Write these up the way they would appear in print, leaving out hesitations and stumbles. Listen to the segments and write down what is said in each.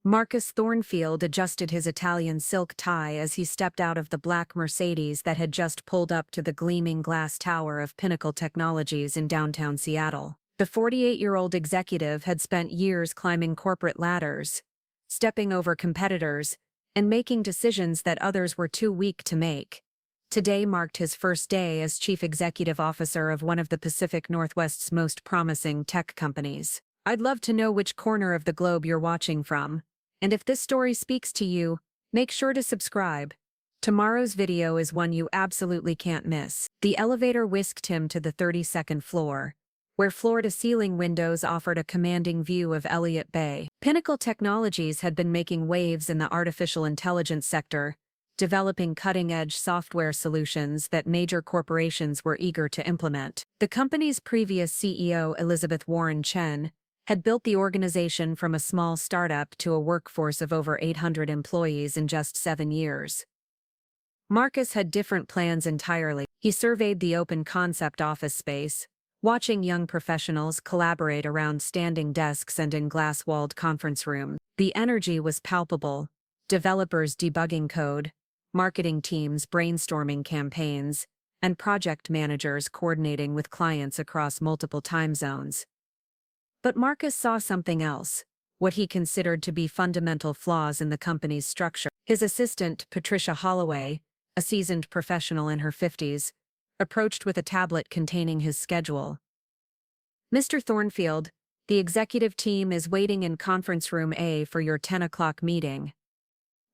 Marcus Thornfield adjusted his Italian silk tie as he stepped out of the black Mercedes that had just pulled up to the gleaming glass tower of Pinnacle Technologies in downtown Seattle. The 48-year-old executive had spent years climbing corporate ladders, stepping over competitors, and making decisions that others were too weak to make. Today marked his first day as Chief Executive Officer of one of the Pacific Northwest's most promising tech companies. I'd love to know which corner of the globe you're watching from, and if this story speaks to you, make sure to subscribe. Tomorrow's video is one you absolutely can't miss. The elevator whisked him to the 32nd floor, where floor-to-ceiling windows offered a commanding view of Elliott Bay. Pinnacle Technologies had been making waves in the artificial intelligence sector, developing cutting-edge software solutions that major corporations were eager to implement. The company's previous CEO, Elizabeth Warren Chen, had built the organization from a small startup to a workforce of over 800 employees in just 7 years. Marcus had different plans entirely. He surveyed the open concept office space, watching young professionals collaborate around standing desks and in glass-walled conference rooms. The energy was palpable, developers debugging code, marketing teams brainstorming campaigns, and project managers coordinating with clients across multiple time zones. But Marcus saw something else, what he considered to be fundamental flaws in the company's structure. His assistant, Patricia Holloway, a seasoned professional in her 50s, approached with a tablet containing his schedule. "Mr. Thornfield, the executive team is waiting in conference room A for your 10 o'clock meeting."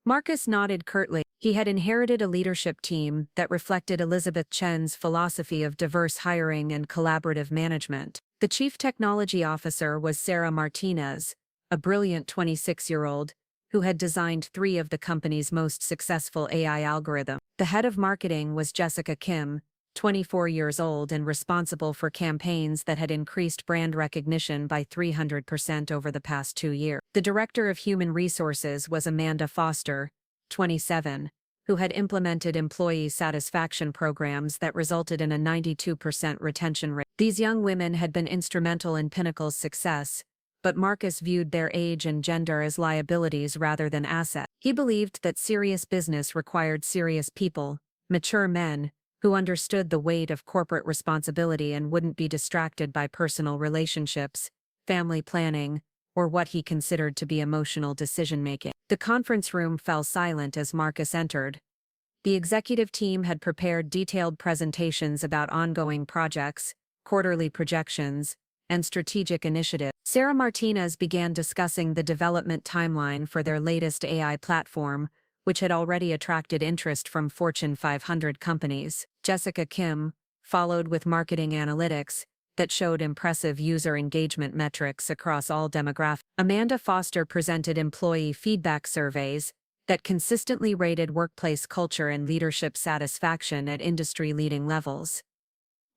Marcus nodded curtly. He had inherited a leadership team that reflected Elizabeth Chen's philosophy of diverse hiring and collaborative management. The chief technology officer was Sarah Martinez, a brilliant 26-year-old, who had designed 3 of the company's most successful AI algorithms. The head of marketing was Jessica Kim, 24 years old and responsible for campaigns that had increased brand recognition by 300% over the past 2 years. The director of human resources was Amanda Foster, 27, who had implemented employee satisfaction programs that resulted in a 92% retention rate. These young women had been instrumental in Pinnacle's success, but Marcus viewed their age and gender as liabilities rather than assets. He believed that serious business required serious people, mature men, who understood the weight of corporate responsibility and wouldn't be distracted by personal relationships, family planning, or what he considered to be emotional decision-making. The conference room fell silent as Marcus entered. The executive team had prepared detailed presentations about ongoing projects, quarterly projections, and strategic initiatives. Sarah Martinez began discussing the development timeline for their latest AI platform, which had already attracted interest from Fortune 500 companies. Jessica Kim followed with marketing analytics that showed impressive user engagement metrics across all demographics. Amanda Foster presented employee feedback surveys that consistently rated workplace culture and leadership satisfaction at industry-leading levels.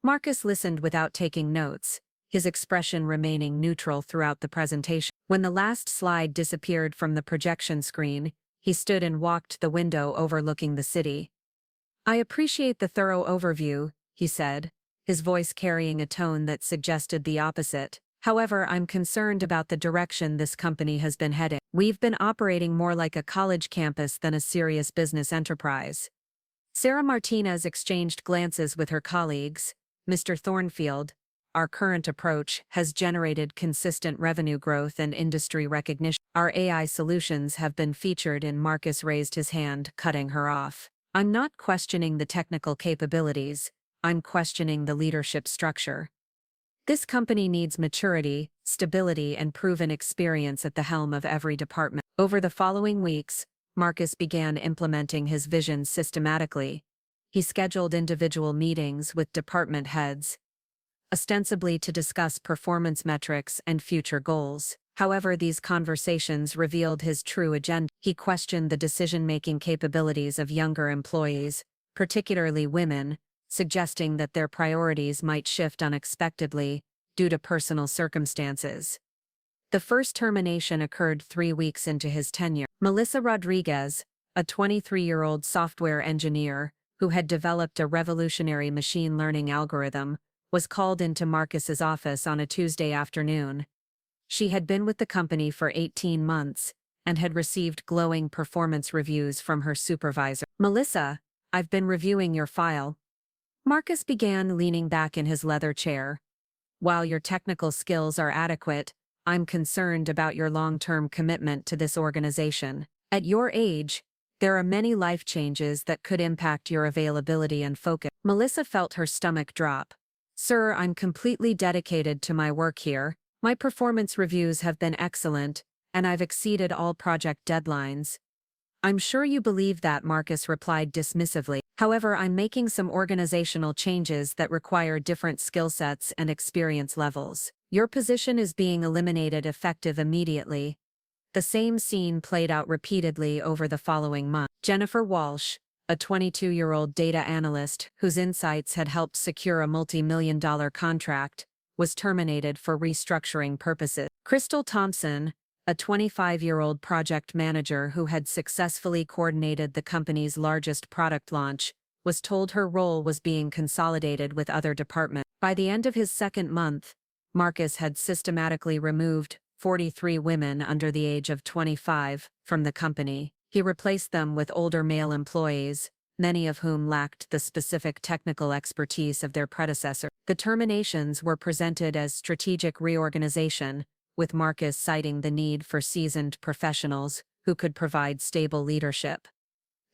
Marcus listened without taking notes, his expression remaining neutral throughout the presentation. When the last slide disappeared from the projection screen, he stood and walked to the window overlooking the city. "I appreciate the thorough overview," he said, his voice carrying a tone that suggested the opposite. "However, I'm concerned about the direction this company has been heading. We've been operating more like a college campus than a serious business enterprise." Sarah Martinez exchanged glances with her colleagues. "Mr. Thornfield, our current approach has generated consistent revenue growth and industry recognition. Our AI solutions have been featured in." Marcus raised his hand, cutting her off. "I'm not questioning the technical capabilities, I'm questioning the leadership structure. This company needs maturity, stability, and proven experience at the helm of every department." Over the following weeks, Marcus began implementing his vision systematically. He scheduled individual meetings with department heads, ostensibly to discuss performance metrics and future goals. However, these conversations revealed his true agenda. He questioned the decision-making capabilities of younger employees, particularly women, suggesting that their priorities might shift unexpectedly due to personal circumstances. The first termination occurred 3 weeks into his tenure. Melissa Rodriguez, a 23-year-old software engineer who had developed a revolutionary machine learning algorithm, was called into Marcus's office on a Tuesday afternoon. She had been with the company for 18 months and had received glowing performance reviews from her supervisor. "Melissa, I've been reviewing your file." Marcus began, leaning back in his leather chair. "While your technical skills are adequate, I'm concerned about your long-term commitment to this organization. At your age, there are many life changes that could impact your availability and focus." Melissa felt her stomach drop. "Sir, I'm completely dedicated to my work here. My performance reviews have been excellent, and I've exceeded all project deadlines." "I'm sure you believe that," Marcus replied dismissively. "However, I'm making some organizational changes that require different skill sets and experience levels. Your position is being eliminated effective immediately." The same scene played out repeatedly over the following month. Jennifer Walsh, a 22-year-old data analyst whose insights had helped secure a multi-million-dollar contract, was terminated for restructuring purposes. Crystal Thompson, a 25-year-old project manager who had successfully coordinated the company's largest product launch, was told her role was being consolidated with other departments. By the end of his second month, Marcus had systematically removed 43 women under the age of 25 from the company. He replaced them with older male employees, many of whom lacked the specific technical expertise of their predecessor. The terminations were presented as strategic reorganization, with Marcus citing the need for seasoned professionals who could provide stable leadership.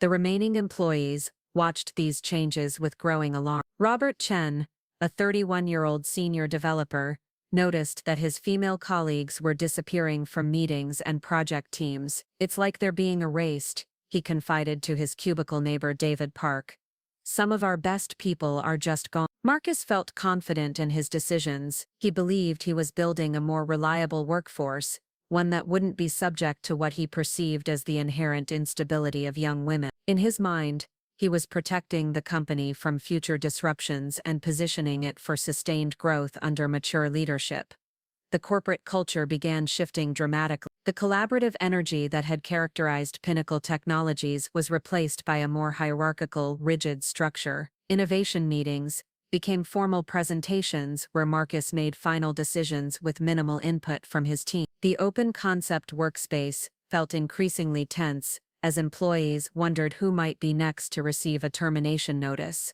The remaining employees watched these changes with growing alarm. Robert Chen, a 31-year-old senior developer, noticed that his female colleagues were disappearing from meetings and project teams. "It's like they're being erased," he confided to his cubicle neighbor David Park. "Some of our best people are just gone." Marcus felt confident in his decisions. He believed he was building a more reliable workforce, one that wouldn't be subject to what he perceived as the inherent instability of young women. In his mind, he was protecting the company from future disruptions and positioning it for sustained growth under mature leadership. The corporate culture began shifting dramatically. The collaborative energy that had characterized Pinnacle Technologies was replaced by a more hierarchical, rigid structure. Innovation meetings became formal presentations where Marcus made final decisions with minimal input from his team. The open concept workspace felt increasingly tense as employees wondered who might be next to receive a termination notice.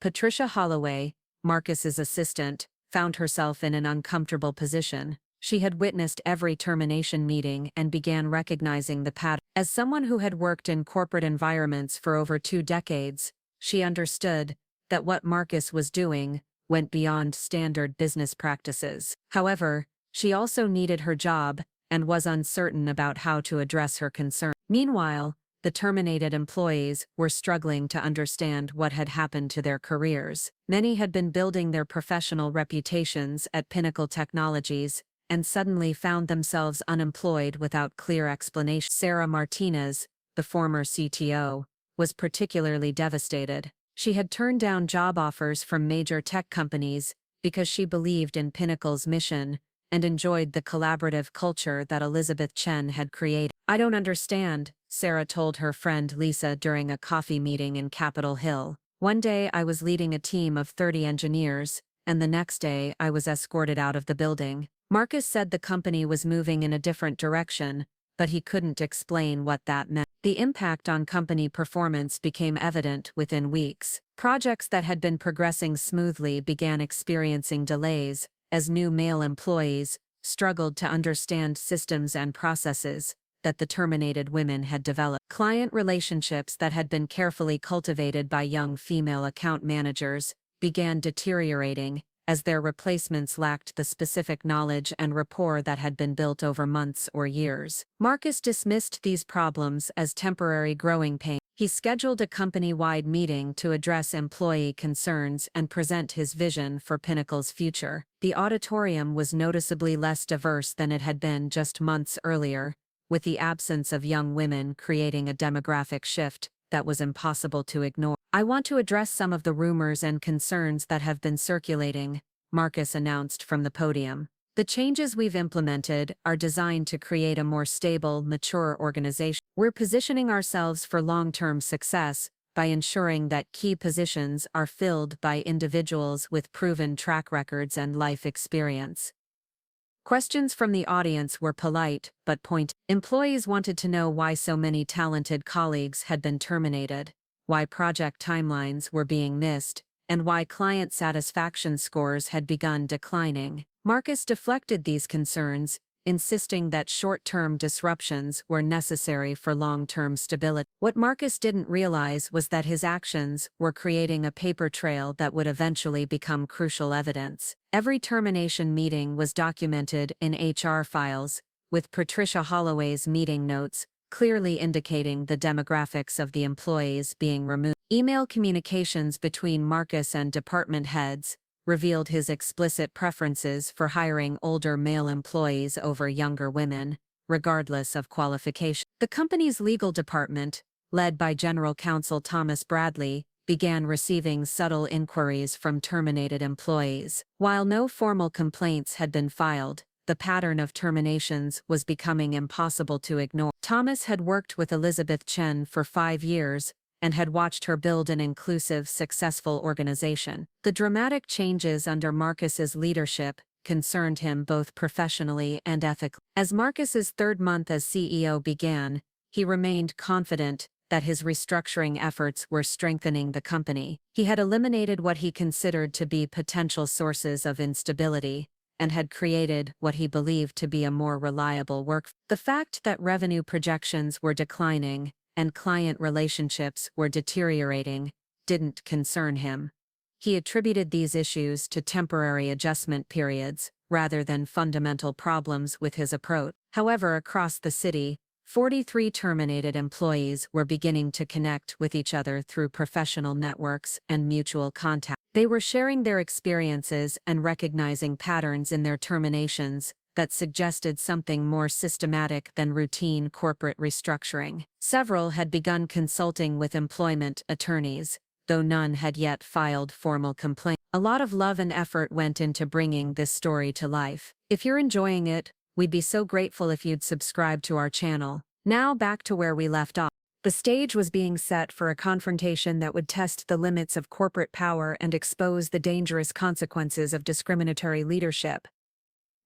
Patricia Holloway, Marcus's assistant, found herself in an uncomfortable position. She had witnessed every termination meeting and began recognizing the pattern. As someone who had worked in corporate environments for over 2 decades, she understood that what Marcus was doing went beyond standard business practices. However, she also needed her job and was uncertain about how to address her concern. Meanwhile, the terminated employees were struggling to understand what had happened to their careers. Many had been building their professional reputations at Pinnacle Technologies and suddenly found themselves unemployed without clear explanation. Sarah Martinez, the former CTO, was particularly devastated. She had turned down job offers from major tech companies because she believed in Pinnacle's mission and enjoyed the collaborative culture that Elizabeth Chen had created. "I don't understand," Sarah told her friend Lisa during a coffee meeting in Capitol Hill. "One day I was leading a team of 30 engineers, and the next day I was escorted out of the building." Marcus said the company was moving in a different direction, but he couldn't explain what that meant. The impact on company performance became evident within weeks. Projects that had been progressing smoothly began experiencing delays, as new male employees struggled to understand systems and processes that the terminated women had developed. Client relationships that had been carefully cultivated by young female account managers began deteriorating, as their replacements lacked the specific knowledge and rapport that had been built over months or years. Marcus dismissed these problems as temporary growing pains. He scheduled a company-wide meeting to address employee concerns and present his vision for Pinnacle's future. The auditorium was noticeably less diverse than it had been just months earlier, with the absence of young women creating a demographic shift that was impossible to ignore. "I want to address some of the rumors and concerns that have been circulating," Marcus announced from the podium. "The changes we've implemented are designed to create a more stable, mature organization. We're positioning ourselves for long-term success by ensuring that key positions are filled by individuals with proven track records and life experience." Questions from the audience were polite but pointed. Employees wanted to know why so many talented colleagues had been terminated, why project timelines were being missed, and why client satisfaction scores had begun declining. Marcus deflected these concerns, insisting that short-term disruptions were necessary for long-term stability. What Marcus didn't realize was that his actions were creating a paper trail that would eventually become crucial evidence. Every termination meeting was documented in HR files, with Patricia Holloway's meeting notes clearly indicating the demographics of the employees being removed. Email communications between Marcus and department heads revealed his explicit preferences for hiring older male employees over younger women, regardless of qualification. The company's legal department, led by General Counsel Thomas Bradley, began receiving subtle inquiries from terminated employees. While no formal complaints had been filed, the pattern of terminations was becoming impossible to ignore. Thomas had worked with Elizabeth Chen for 5 years, and had watched her build an inclusive, successful organization. The dramatic changes under Marcus's leadership concerned him both professionally and ethically. As Marcus's third month as CEO began, he remained confident that his restructuring efforts were strengthening the company. He had eliminated what he considered to be potential sources of instability, and had created what he believed to be a more reliable workforce. The fact that revenue projections were declining and client relationships were deteriorating didn't concern him. He attributed these issues to temporary adjustment periods rather than fundamental problems with his approach. However, across the city, 43 terminated employees were beginning to connect with each other through professional networks and mutual contact. They were sharing their experiences and recognizing patterns in their terminations that suggested something more systematic than routine corporate restructuring. Several had begun consulting with employment attorneys, though none had yet filed formal complaints. A lot of love and effort went into bringing this story to life. If you're enjoying it, we'd be so grateful if you'd subscribe to our channel. Now back to where we left off. The stage was being set for a confrontation that would test the limits of corporate power and expose the dangerous consequences of discriminatory leadership.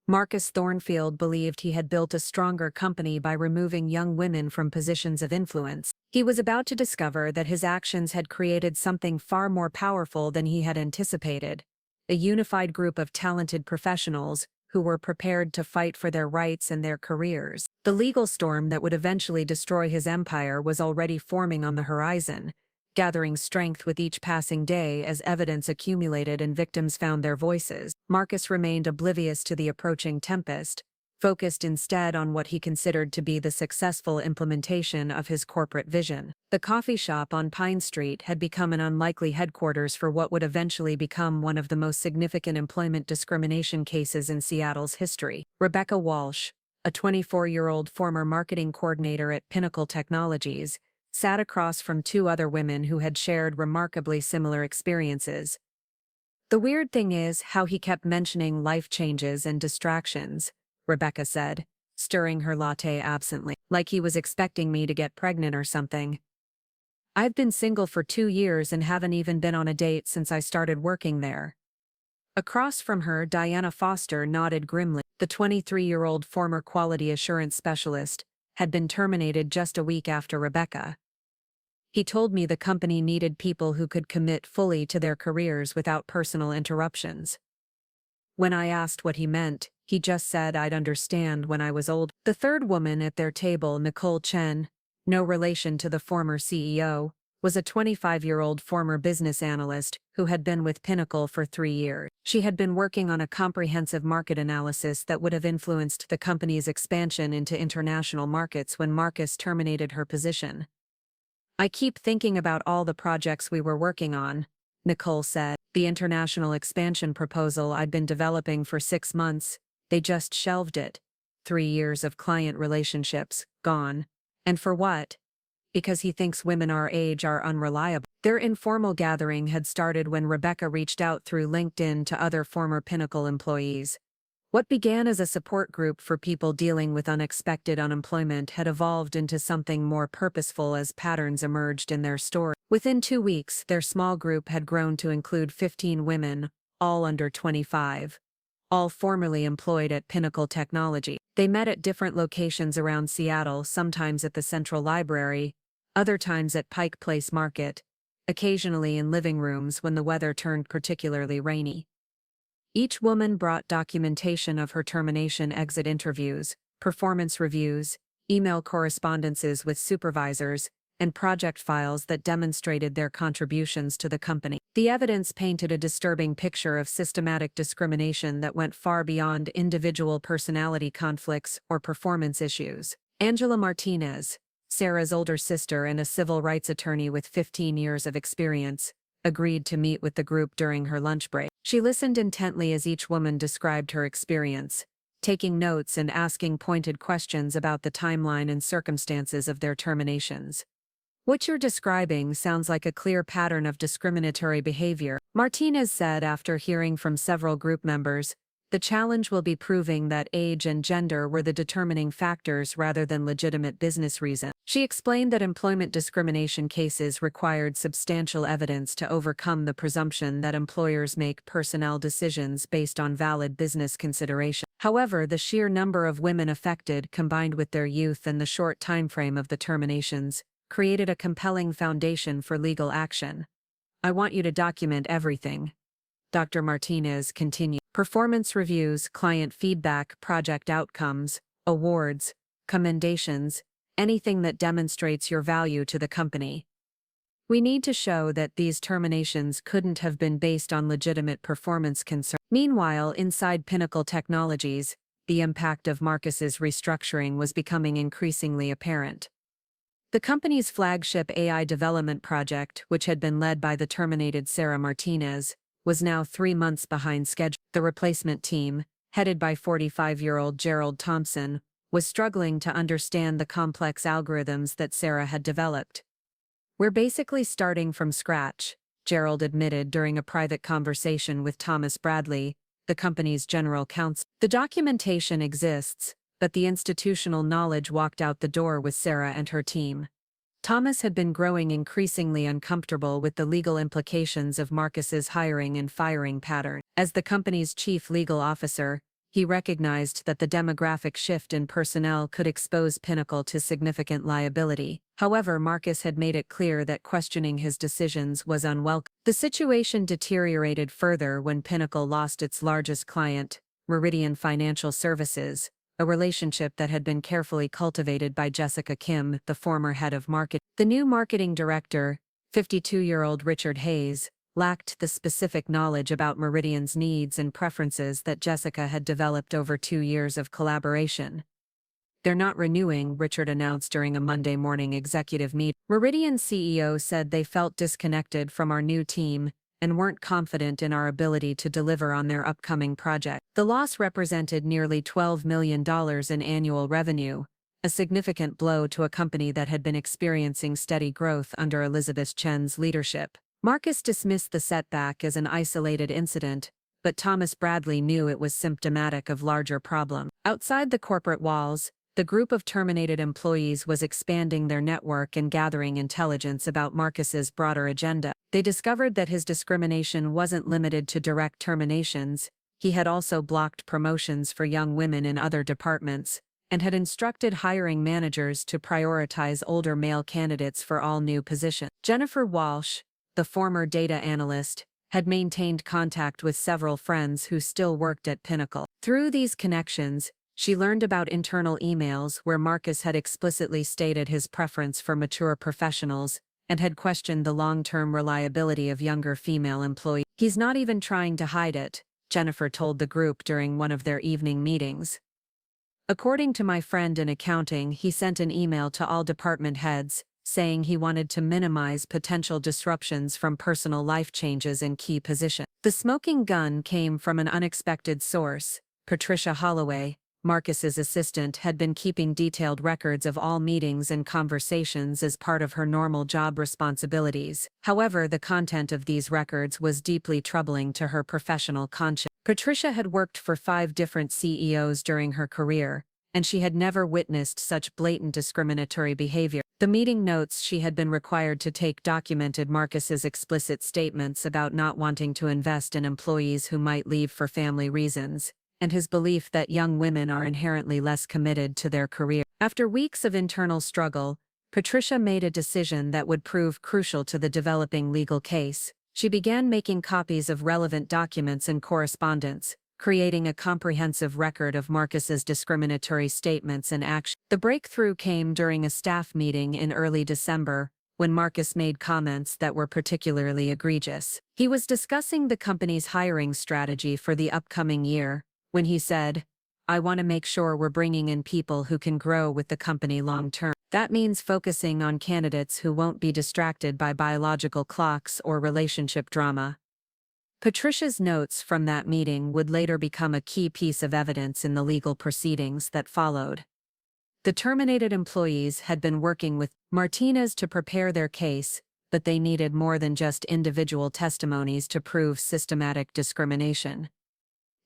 Marcus Thornfield believed he had built a stronger company by removing young women from positions of influence. He was about to discover that his actions had created something far more powerful than he had anticipated: a unified group of talented professionals who were prepared to fight for their rights and their careers. The legal storm that would eventually destroy his empire was already forming on the horizon, gathering strength with each passing day as evidence accumulated and victims found their voices. Marcus remained oblivious to the approaching tempest, focused instead on what he considered to be the successful implementation of his corporate vision. The coffee shop on Pine Street had become an unlikely headquarters for what would eventually become one of the most significant employment discrimination cases in Seattle's history. Rebecca Walsh, a 24-year-old former marketing coordinator at Pinnacle Technologies, sat across from 2 other women who had shared remarkably similar experiences. "The weird thing is how he kept mentioning life changes and distractions," Rebecca said, stirring her latte absently, "like he was expecting me to get pregnant or something. I've been single for 2 years and haven't even been on a date since I started working there." Across from her, Diana Foster nodded grimly. The 23-year-old former quality assurance specialist had been terminated just a week after Rebecca. "He told me the company needed people who could commit fully to their careers without personal interruptions. When I asked what he meant, he just said I'd understand when I was old." The third woman at their table, Nicole Chen, no relation to the former CEO, was a 25-year-old former business analyst who had been with Pinnacle for 3 years. She had been working on a comprehensive market analysis that would have influenced the company's expansion into international markets when Marcus terminated her position. "I keep thinking about all the projects we were working on," Nicole said. "The international expansion proposal I'd been developing for 6 months, they just shelved it. 3 years of client relationships, gone. And for what? Because he thinks women our age are unreliable." Their informal gathering had started when Rebecca reached out through LinkedIn to other former Pinnacle employees. What began as a support group for people dealing with unexpected unemployment had evolved into something more purposeful as patterns emerged in their story. Within 2 weeks, their small group had grown to include 15 women, all under 25. all formerly employed at Pinnacle Technology. They met at different locations around Seattle, sometimes at the Central Library, other times at Pike Place Market, occasionally in living rooms when the weather turned particularly rainy. Each woman brought documentation of her termination exit interviews, performance reviews, email correspondences with supervisors, and project files that demonstrated their contributions to the company. The evidence painted a disturbing picture of systematic discrimination that went far beyond individual personality conflicts or performance issues. Angela Martinez, Sarah's older sister and a civil rights attorney with 15 years of experience, agreed to meet with the group during her lunch break. She listened intently as each woman described her experience, taking notes and asking pointed questions about the timeline and circumstances of their terminations. "What you're describing sounds like a clear pattern of discriminatory behavior," Martinez said after hearing from several group members. "The challenge will be proving that age and gender were the determining factors rather than legitimate business reasons." She explained that employment discrimination cases required substantial evidence to overcome the presumption that employers make personnel decisions based on valid business consideration. However, the sheer number of women affected, combined with their youth and the short timeframe of the terminations, created a compelling foundation for legal action. "I want you to document everything," Dr. Martinez continued. "Performance reviews, client feedback, project outcomes, awards, commendations, anything that demonstrates your value to the company. We need to show that these terminations couldn't have been based on legitimate performance concerns." Meanwhile, inside Pinnacle Technologies, the impact of Marcus's restructuring was becoming increasingly apparent. The company's flagship AI development project, which had been led by the terminated Sarah Martinez, was now 3 months behind schedule. The replacement team, headed by 45-year-old Gerald Thompson, was struggling to understand the complex algorithms that Sarah had developed. "We're basically starting from scratch," Gerald admitted during a private conversation with Thomas Bradley, the company's general counsel. "The documentation exists, but the institutional knowledge walked out the door with Sarah and her team." Thomas had been growing increasingly uncomfortable with the legal implications of Marcus's hiring and firing pattern. As the company's chief legal officer, he recognized that the demographic shift in personnel could expose Pinnacle to significant liability. However, Marcus had made it clear that questioning his decisions was unwelcome. The situation deteriorated further when Pinnacle lost its largest client, Meridian Financial Services, a relationship that had been carefully cultivated by Jessica Kim, the former head of marketing. The new marketing director, 52-year-old Richard Hayes, lacked the specific knowledge about Meridian's needs and preferences that Jessica had developed over 2 years of collaboration. "They're not renewing," Richard announced during a Monday morning executive meeting. Meridian's CEO said they felt disconnected from our new team and weren't confident in our ability to deliver on their upcoming project. The loss represented nearly $12 million in annual revenue, a significant blow to a company that had been experiencing steady growth under Elizabeth Chen's leadership. Marcus dismissed the setback as an isolated incident, but Thomas Bradley knew it was symptomatic of larger problems. Outside the corporate walls, the group of terminated employees was expanding their network and gathering intelligence about Marcus's broader agenda. They discovered that his discrimination wasn't limited to direct terminations. He had also blocked promotions for young women in other departments, and had instructed hiring managers to prioritize older male candidates for all new positions. Jennifer Walsh, the former data analyst, had maintained contact with several friends who still worked at Pinnacle. Through these connections, she learned about internal emails where Marcus had explicitly stated his preference for mature professionals and had questioned the long-term reliability of younger female employees. "He's not even trying to hide it," Jennifer told the group during one of their evening meetings. "According to my friend in accounting, he sent an email to all department heads, saying he wanted to minimize potential disruptions from personal life changes in key positions." The smoking gun came from an unexpected source. Patricia Holloway, Marcus's assistant, had been keeping detailed records of all meetings and conversations as part of her normal job responsibilities. However, the content of these records was deeply troubling to her professional conscience. Patricia had worked for 5 different CEOs during her career, and she had never witnessed such blatant discriminatory behavior. The meeting notes she had been required to take documented Marcus's explicit statements about not wanting to invest in employees who might leave for family reasons, and his belief that young women are inherently less committed to their career. After weeks of internal struggle, Patricia made a decision that would prove crucial to the developing legal case. She began making copies of relevant documents and correspondence, creating a comprehensive record of Marcus's discriminatory statements and actions. The breakthrough came during a staff meeting in early December, when Marcus made comments that were particularly egregious. He was discussing the company's hiring strategy for the upcoming year, when he said, "I want to make sure we're bringing in people who can grow with the company long term. That means focusing on candidates who won't be distracted by biological clocks or relationship drama." Patricia's notes from that meeting would later become a key piece of evidence in the legal proceedings that followed. The terminated employees had been working with Martinez to prepare their case, but they needed more than just individual testimonies to prove systematic discrimination.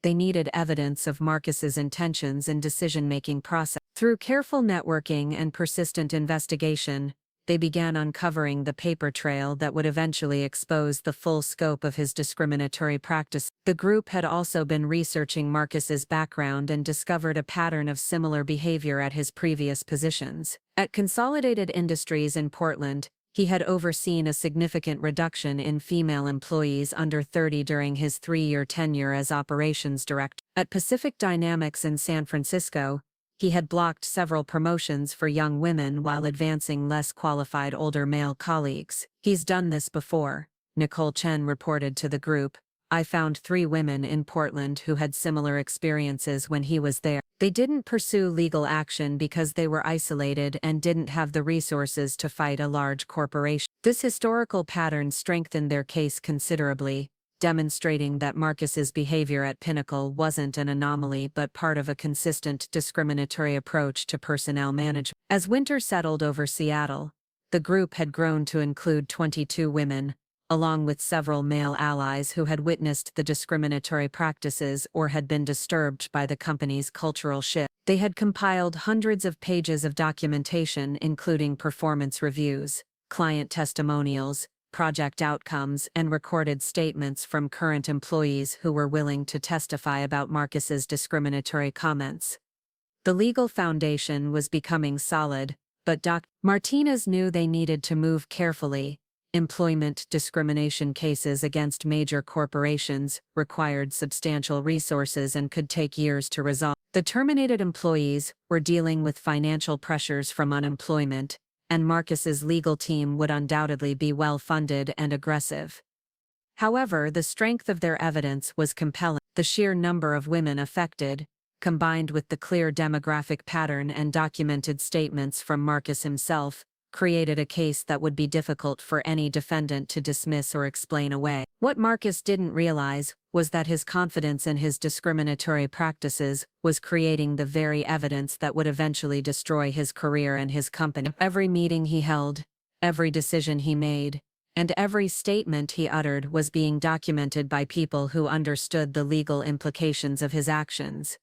They needed evidence of Marcus's intentions and decision-making process. Through careful networking and persistent investigation, they began uncovering the paper trail that would eventually expose the full scope of his discriminatory practice. The group had also been researching Marcus's background and discovered a pattern of similar behavior at his previous positions. At Consolidated Industries in Portland, he had overseen a significant reduction in female employees under 30 during his 3-year tenure as operations director. At Pacific Dynamics in San Francisco, he had blocked several promotions for young women while advancing less qualified older male colleagues. "He's done this before," Nicole Chen reported to the group. "I found 3 women in Portland who had similar experiences when he was there. They didn't pursue legal action because they were isolated and didn't have the resources to fight a large corporation." This historical pattern strengthened their case considerably, demonstrating that Marcus's behavior at Pinnacle wasn't an anomaly but part of a consistent discriminatory approach to personnel management. As winter settled over Seattle, the group had grown to include 22 women, along with several male allies who had witnessed the discriminatory practices or had been disturbed by the company's cultural shift. They had compiled hundreds of pages of documentation including performance reviews, client testimonials, project outcomes, and recorded statements from current employees who were willing to testify about Marcus's discriminatory comments. The legal foundation was becoming solid, but Martinez knew they needed to move carefully. Employment discrimination cases against major corporations required substantial resources and could take years to resolve. The terminated employees were dealing with financial pressures from unemployment, and Marcus's legal team would undoubtedly be well-funded and aggressive. However, the strength of their evidence was compelling. The sheer number of women affected, combined with the clear demographic pattern and documented statements from Marcus himself, created a case that would be difficult for any defendant to dismiss or explain away. What Marcus didn't realize was that his confidence in his discriminatory practices was creating the very evidence that would eventually destroy his career and his company. Every meeting he held, every decision he made, and every statement he uttered was being documented by people who understood the legal implications of his actions.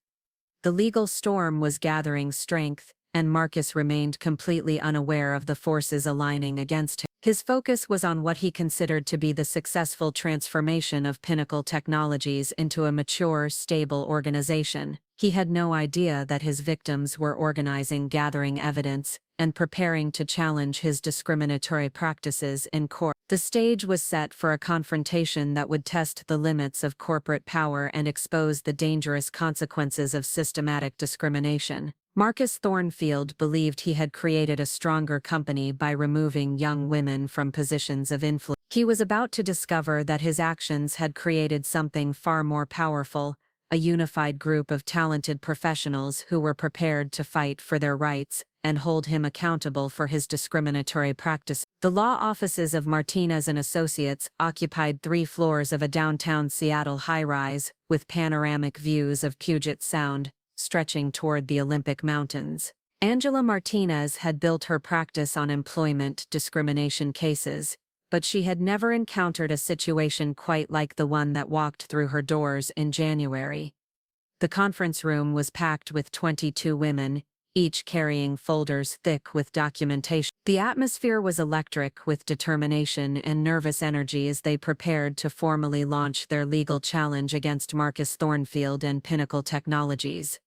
The legal storm was gathering strength, and Marcus remained completely unaware of the forces aligning against him. His focus was on what he considered to be the successful transformation of Pinnacle Technologies into a mature, stable organization. He had no idea that his victims were organizing, gathering evidence, and preparing to challenge his discriminatory practices in court. The stage was set for a confrontation that would test the limits of corporate power and expose the dangerous consequences of systematic discrimination. Marcus Thornfield believed he had created a stronger company by removing young women from positions of influence. He was about to discover that his actions had created something far more powerful, a unified group of talented professionals who were prepared to fight for their rights and hold him accountable for his discriminatory practice. The law offices of Martinez and Associates occupied 3 floors of a downtown Seattle high-rise, with panoramic views of Puget Sound, stretching toward the Olympic Mountains. Angela Martinez had built her practice on employment discrimination cases, but she had never encountered a situation quite like the one that walked through her doors in January. The conference room was packed with 22 women, each carrying folders thick with documentation. The atmosphere was electric with determination and nervous energy as they prepared to formally launch their legal challenge against Marcus Thornfield and Pinnacle Technologies.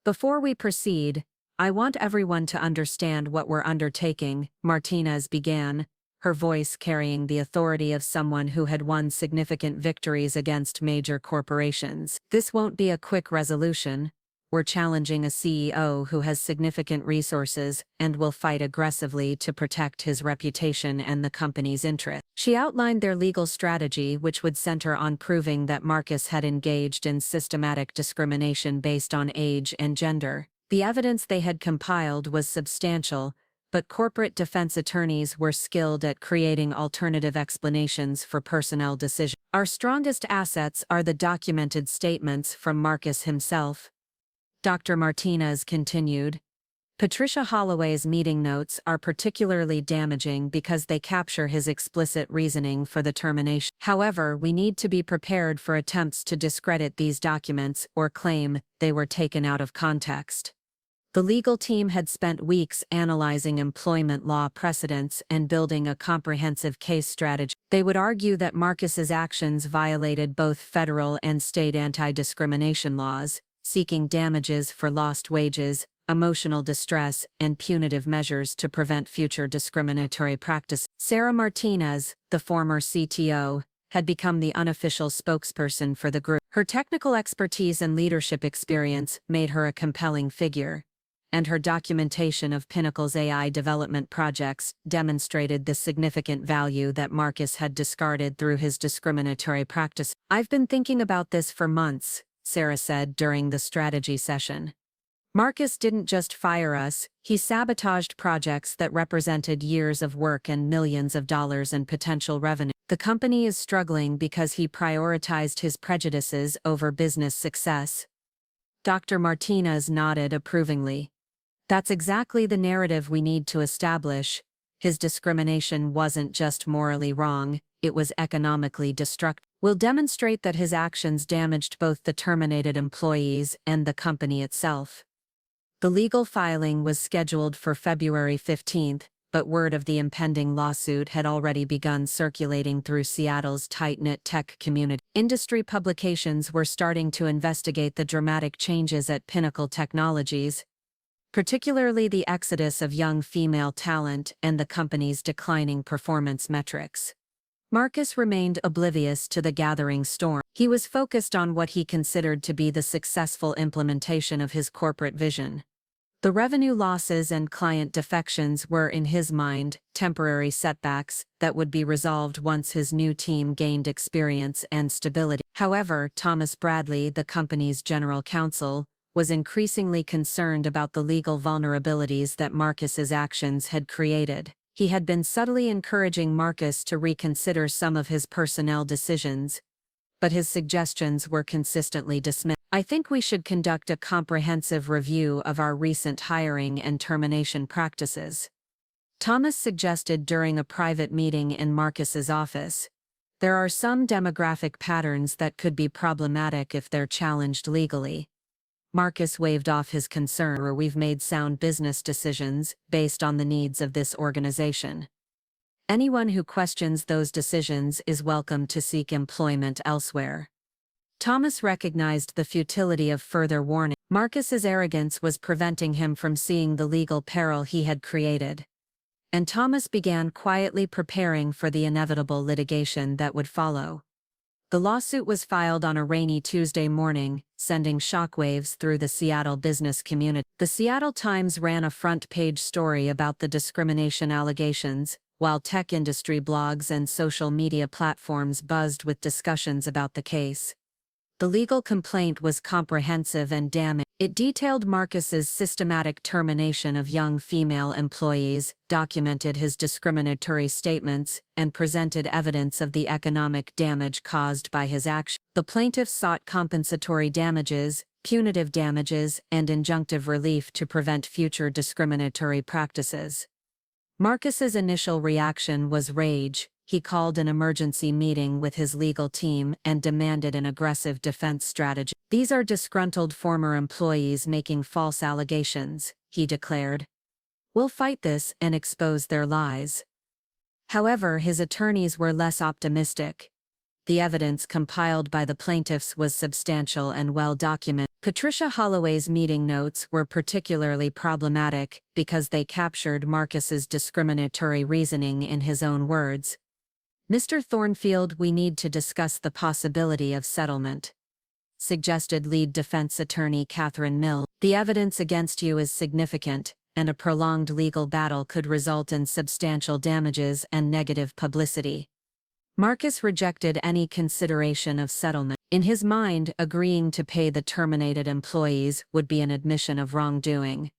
Before we proceed, I want everyone to understand what we're undertaking, Martinez began, her voice carrying the authority of someone who had won significant victories against major corporations. This won't be a quick resolution. We're challenging a CEO who has significant resources and will fight aggressively to protect his reputation and the company's interest. She outlined their legal strategy, which would center on proving that Marcus had engaged in systematic discrimination based on age and gender. The evidence they had compiled was substantial, but corporate defense attorneys were skilled at creating alternative explanations for personnel decisions. Our strongest assets are the documented statements from Marcus himself. Dr. Martinez continued. Patricia Holloway's meeting notes are particularly damaging because they capture his explicit reasoning for the termination. However, we need to be prepared for attempts to discredit these documents or claim they were taken out of context. The legal team had spent weeks analyzing employment law precedents and building a comprehensive case strategy. They would argue that Marcus's actions violated both federal and state anti-discrimination laws, seeking damages for lost wages, emotional distress, and punitive measures to prevent future discriminatory practice. Sarah Martinez, the former CTO, had become the unofficial spokesperson for the group. Her technical expertise and leadership experience made her a compelling figure, and her documentation of Pinnacle's AI development projects demonstrated the significant value that Marcus had discarded through his discriminatory practice. I've been thinking about this for months, Sarah said during the strategy session. Marcus didn't just fire us, he sabotaged projects that represented years of work and millions of dollars in potential revenue. The company is struggling because he prioritized his prejudices over business success. Dr. Martinez nodded approvingly. That's exactly the narrative we need to establish. His discrimination wasn't just morally wrong, it was economically destructive. We'll demonstrate that his actions damaged both the terminated employees and the company itself. The legal filing was scheduled for February 15, but word of the impending lawsuit had already begun circulating through Seattle's tight-knit tech community. Industry publications were starting to investigate the dramatic changes at Pinnacle Technologies, particularly the exodus of young female talent and the company's declining performance metrics. Marcus remained oblivious to the gathering storm. He was focused on what he considered to be the successful implementation of his corporate vision. The revenue losses and client defections were, in his mind, temporary setbacks that would be resolved once his new team gained experience and stability. However, Thomas Bradley, the company's general counsel, was increasingly concerned about the legal vulnerabilities that Marcus's actions had created. He had been subtly encouraging Marcus to reconsider some of his personnel decisions, but his suggestions were consistently dismissed. I think we should conduct a comprehensive review of our recent hiring and termination practices, Thomas suggested during a private meeting in Marcus's office. There are some demographic patterns that could be problematic if they're challenged legally. Marcus waved off his concern. We've made sound business decisions based on the needs of this organization. Anyone who questions those decisions is welcome to seek employment elsewhere. Thomas recognized the futility of further warning. Marcus's arrogance was preventing him from seeing the legal peril he had created. And Thomas began quietly preparing for the inevitable litigation that would follow. The lawsuit was filed on a rainy Tuesday morning, sending shockwaves through the Seattle business community. The Seattle Times ran a front-page story about the discrimination allegations, while tech industry blogs and social media platforms buzzed with discussions about the case. The legal complaint was comprehensive and damning. It detailed Marcus's systematic termination of young female employees, documented his discriminatory statements, and presented evidence of the economic damage caused by his action. The plaintiffs sought compensatory damages, punitive damages, and injunctive relief to prevent future discriminatory practices. Marcus's initial reaction was rage. he called an emergency meeting with his legal team and demanded an aggressive defense strategy. "These are disgruntled former employees making false allegations," he declared. "We'll fight this and expose their lies." However, his attorneys were less optimistic. The evidence compiled by the plaintiffs was substantial and well documented. Patricia Holloway's meeting notes were particularly problematic because they captured Marcus's discriminatory reasoning in his own words. "Mr. Thornfield, we need to discuss the possibility of settlement," suggested lead defense attorney Catherine Mill. "The evidence against you is significant, and a prolonged legal battle could result in substantial damages and negative publicity." Marcus rejected any consideration of settlement. In his mind, agreeing to pay the terminated employees would be an admission of wrongdoing.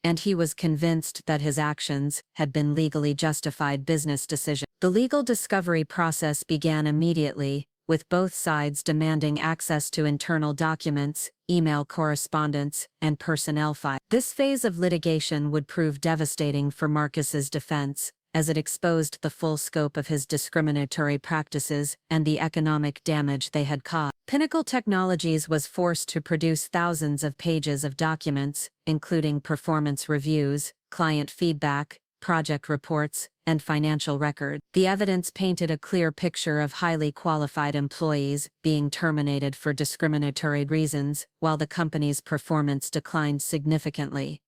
And he was convinced that his actions had been legally justified business decisions. The legal discovery process began immediately, with both sides demanding access to internal documents, email correspondence, and personnel files. This phase of litigation would prove devastating for Marcus's defense, as it exposed the full scope of his discriminatory practices and the economic damage they had caused. Pinnacle Technologies was forced to produce thousands of pages of documents, including performance reviews, client feedback, project reports, and financial records. The evidence painted a clear picture of highly qualified employees being terminated for discriminatory reasons, while the company's performance declined significantly.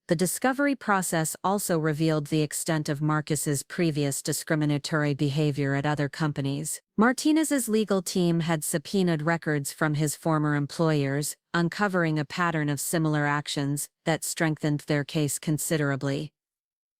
The discovery process also revealed the extent of Marcus's previous discriminatory behavior at other companies. Martinez's legal team had subpoenaed records from his former employers, uncovering a pattern of similar actions that strengthened their case considerably.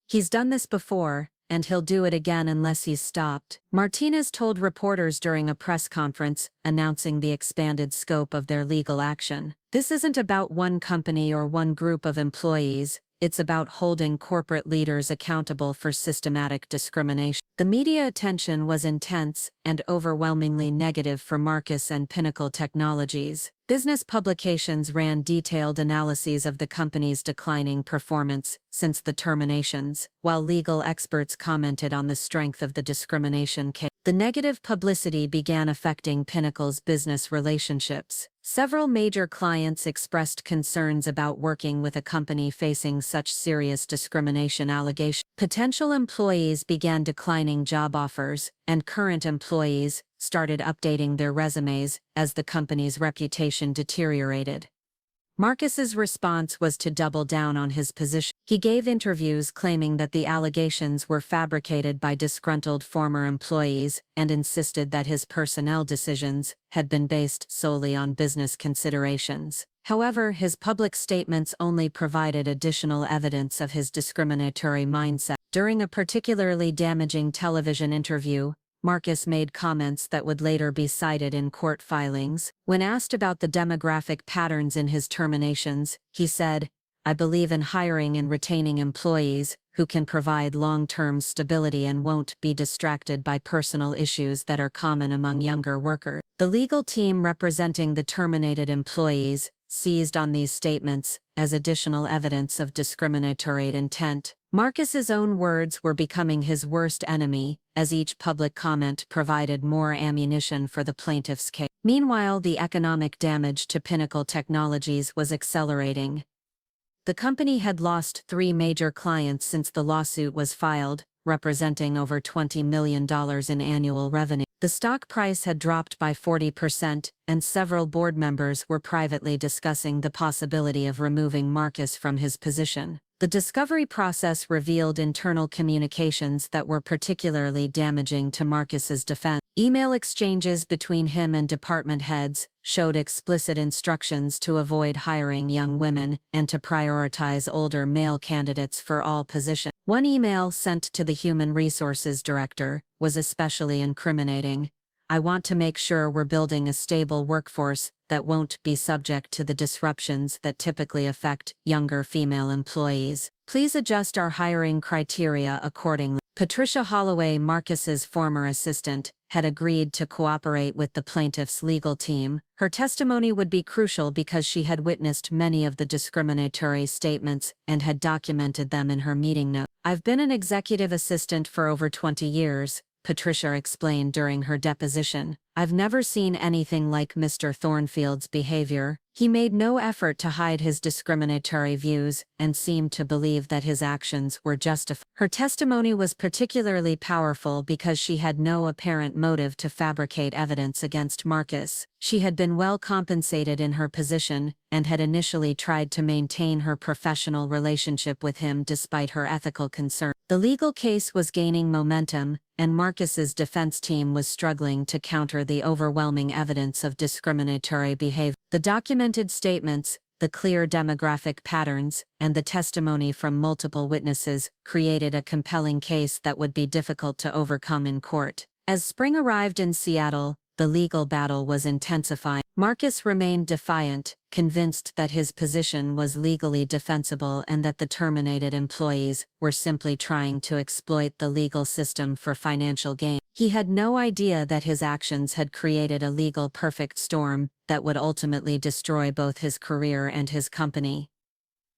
"He's done this before, and he'll do it again unless he's stopped," Martinez told reporters during a press conference, announcing the expanded scope of their legal action. "This isn't about one company or one group of employees, it's about holding corporate leaders accountable for systematic discrimination." The media attention was intense and overwhelmingly negative for Marcus and Pinnacle Technologies. Business publications ran detailed analyses of the company's declining performance since the terminations, while legal experts commented on the strength of the discrimination case. The negative publicity began affecting Pinnacle's business relationships. Several major clients expressed concerns about working with a company facing such serious discrimination allegations. Potential employees began declining job offers, and current employees started updating their resumes as the company's reputation deteriorated. Marcus's response was to double down on his position. He gave interviews claiming that the allegations were fabricated by disgruntled former employees and insisted that his personnel decisions had been based solely on business considerations. However, his public statements only provided additional evidence of his discriminatory mindset. During a particularly damaging television interview, Marcus made comments that would later be cited in court filings. When asked about the demographic patterns in his terminations, he said, "I believe in hiring and retaining employees who can provide long-term stability and won't be distracted by personal issues that are common among younger workers." The legal team representing the terminated employees seized on these statements as additional evidence of discriminatory intent. Marcus's own words were becoming his worst enemy, as each public comment provided more ammunition for the plaintiff's case. Meanwhile, the economic damage to Pinnacle Technologies was accelerating. The company had lost 3 major clients since the lawsuit was filed, representing over $20 million in annual revenue. The stock price had dropped by 40%, and several board members were privately discussing the possibility of removing Marcus from his position. The discovery process revealed internal communications that were particularly damaging to Marcus's defense. Email exchanges between him and department heads showed explicit instructions to avoid hiring young women and to prioritize older male candidates for all positions. One email sent to the Human Resources Director was especially incriminating. "I want to make sure we're building a stable workforce that won't be subject to the disruptions that typically affect younger female employees. Please adjust our hiring criteria accordingly." Patricia Holloway, Marcus's former assistant, had agreed to cooperate with the plaintiff's legal team. Her testimony would be crucial because she had witnessed many of the discriminatory statements and had documented them in her meeting notes. "I've been an executive assistant for over 20 years, Patricia explained during her deposition. "I've never seen anything like Mr. Thornfield's behavior. He made no effort to hide his discriminatory views and seemed to believe that his actions were justified." Her testimony was particularly powerful because she had no apparent motive to fabricate evidence against Marcus. She had been well compensated in her position and had initially tried to maintain her professional relationship with him despite her ethical concerns. The legal case was gaining momentum, and Marcus's defense team was struggling to counter the overwhelming evidence of discriminatory behavior. The documented statements, the clear demographic patterns, and the testimony from multiple witnesses created a compelling case that would be difficult to overcome in court. As spring arrived in Seattle, the legal battle was intensifying. Marcus remained defiant, convinced that his position was legally defensible and that the terminated employees were simply trying to exploit the legal system for financial gain. He had no idea that his actions had created a legal perfect storm that would ultimately destroy both his career and his company.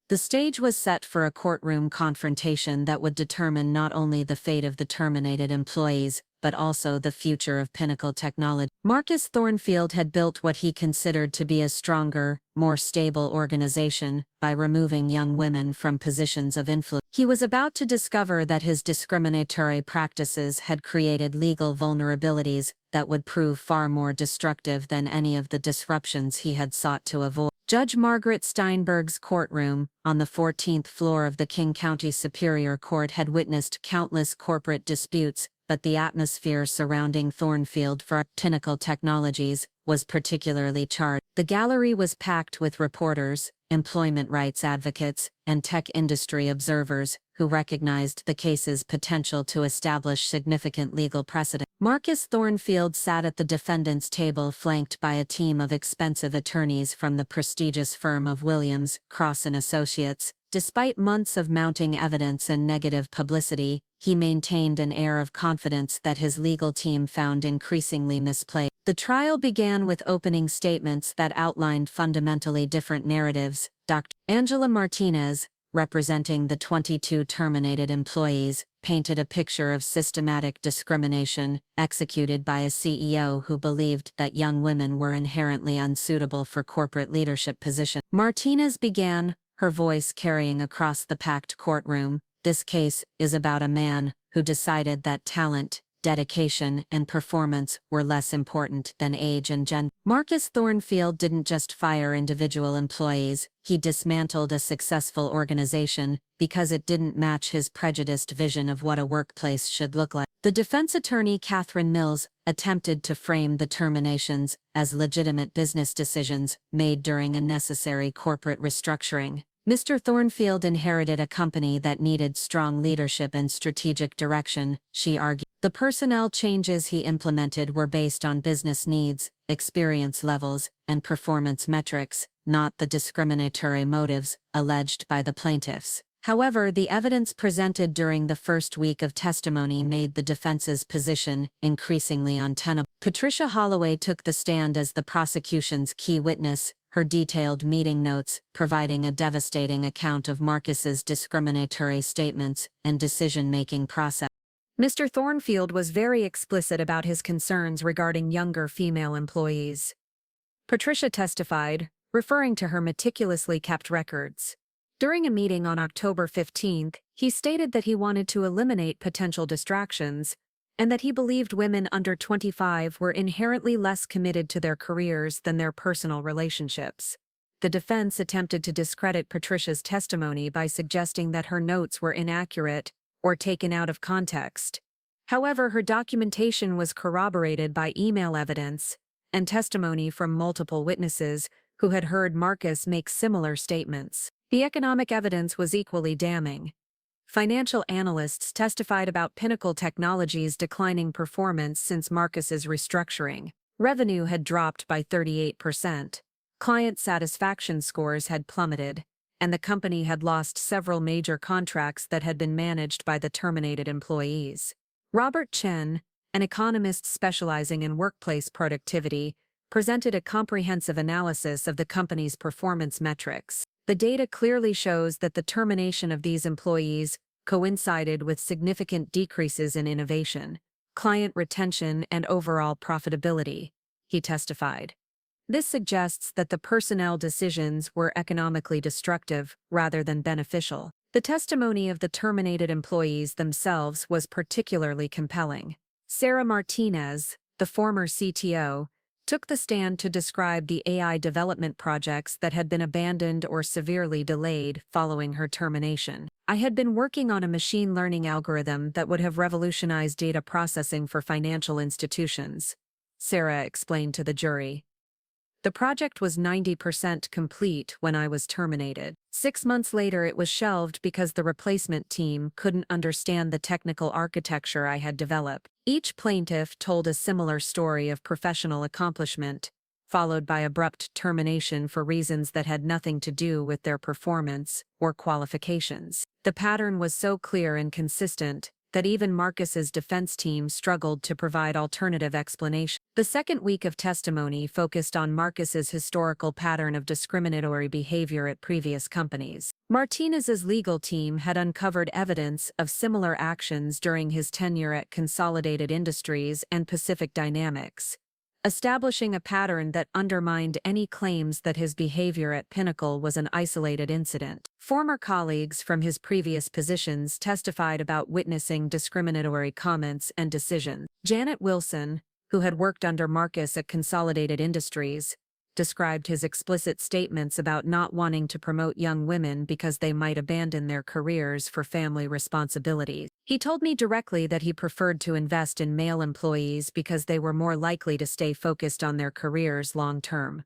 The stage was set for a courtroom confrontation that would determine not only the fate of the terminated employees, but also the future of Pinnacle Technology. Marcus Thornfield had built what he considered to be a stronger, more stable organization by removing young women from positions of influence. He was about to discover that his discriminatory practices had created legal vulnerabilities that would prove far more destructive than any of the disruptions he had sought to avoid. Judge Margaret Steinberg's courtroom, on the 14th floor of the King County Superior Court, had witnessed countless corporate disputes, but the atmosphere surrounding Thornfield for Pinnacle Technologies was particularly charged. The gallery was packed with reporters, employment rights advocates, and tech industry observers who recognized the case's potential to establish significant legal precedent. Marcus Thornfield sat at the defendant's table flanked by a team of expensive attorneys from the prestigious firm of Williams, Cross & Associates. Despite months of mounting evidence and negative publicity, he maintained an air of confidence that his legal team found increasingly misplaced. The trial began with opening statements that outlined fundamentally different narratives. Dr. Angela Martinez, representing the 22 terminated employees, painted a picture of systematic discrimination executed by a CEO who believed that young women were inherently unsuitable for corporate leadership positions. Martinez began, her voice carrying across the packed courtroom. "This case is about a man who decided that talent, dedication, and performance were less important than age and gender." Marcus Thornfield didn't just fire individual employees, he dismantled a successful organization because it didn't match his prejudiced vision of what a workplace should look like. The defense attorney Catherine Mills attempted to frame the terminations as legitimate business decisions made during a necessary corporate restructuring. Mr. Thornfield inherited a company that needed strong leadership and strategic direction, she argued. The personnel changes he implemented were based on business needs, experience levels, and performance metrics, not the discriminatory motives alleged by the plaintiffs. However, the evidence presented during the first week of testimony made the defense's position increasingly untenable. Patricia Holloway took the stand as the prosecution's key witness, her detailed meeting notes providing a devastating account of Marcus's discriminatory statements and decision-making process. Mr. Thornfield was very explicit about his concerns regarding younger female employees. Patricia testified, referring to her meticulously kept records. During a meeting on October 15, he stated that he wanted to eliminate potential distractions, and that he believed women under 25 were inherently less committed to their careers than their personal relationships. The defense attempted to discredit Patricia's testimony by suggesting that her notes were inaccurate or taken out of context. However, her documentation was corroborated by email evidence and testimony from multiple witnesses who had heard Marcus make similar statements. The economic evidence was equally damning. Financial analysts testified about Pinnacle Technology's declining performance since Marcus's restructuring. Revenue had dropped by 38%. Client satisfaction scores had plummeted, and the company had lost several major contracts that had been managed by the terminated employees. Robert Chen, an economist specializing in workplace productivity, presented a comprehensive analysis of the company's performance metrics. The data clearly shows that the termination of these employees coincided with significant decreases in innovation, client retention, and overall profitability, he testified. This suggests that the personnel decisions were economically destructive rather than beneficial. The testimony of the terminated employees themselves was particularly compelling. Sarah Martinez, the former CTO, took the stand to describe the AI development projects that had been abandoned or severely delayed following her termination. "I had been working on a machine learning algorithm that would have revolutionized data processing for financial institutions," Sarah explained to the jury. "The project was 90% complete when I was terminated. 6 months later it was shelved because the replacement team couldn't understand the technical architecture I had developed." Each plaintiff told a similar story of professional accomplishment, followed by abrupt termination for reasons that had nothing to do with their performance or qualifications. The pattern was so clear and consistent that even Marcus's defense team struggled to provide alternative explanation. The second week of testimony focused on Marcus's historical pattern of discriminatory behavior at previous companies. Martinez's legal team had uncovered evidence of similar actions during his tenure at Consolidated Industries and Pacific Dynamics, establishing a pattern that undermined any claims that his behavior at Pinnacle was an isolated incident. Former colleagues from his previous positions testified about witnessing discriminatory comments and decisions. Janet Wilson, who had worked under Marcus at Consolidated Industries, described his explicit statements about not wanting to promote young women because they might abandon their careers for family responsibilities. "He told me directly that he preferred to invest in male employees because they were more likely to stay focused on their careers long term,"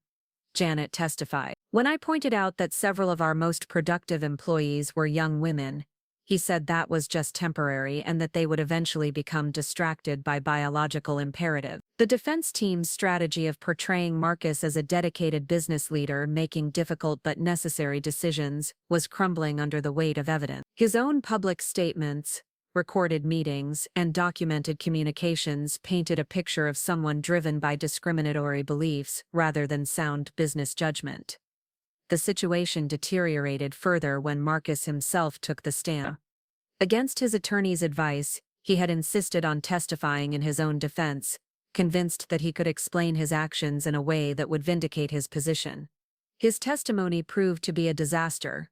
Janet testified. "When I pointed out that several of our most productive employees were young women, he said that was just temporary and that they would eventually become distracted by biological imperative." The defense team's strategy of portraying Marcus as a dedicated business leader making difficult but necessary decisions was crumbling under the weight of evidence. His own public statements, recorded meetings, and documented communications painted a picture of someone driven by discriminatory beliefs rather than sound business judgment. The situation deteriorated further when Marcus himself took the stand. Against his attorney's advice, he had insisted on testifying in his own defense, convinced that he could explain his actions in a way that would vindicate his position. His testimony proved to be a disaster.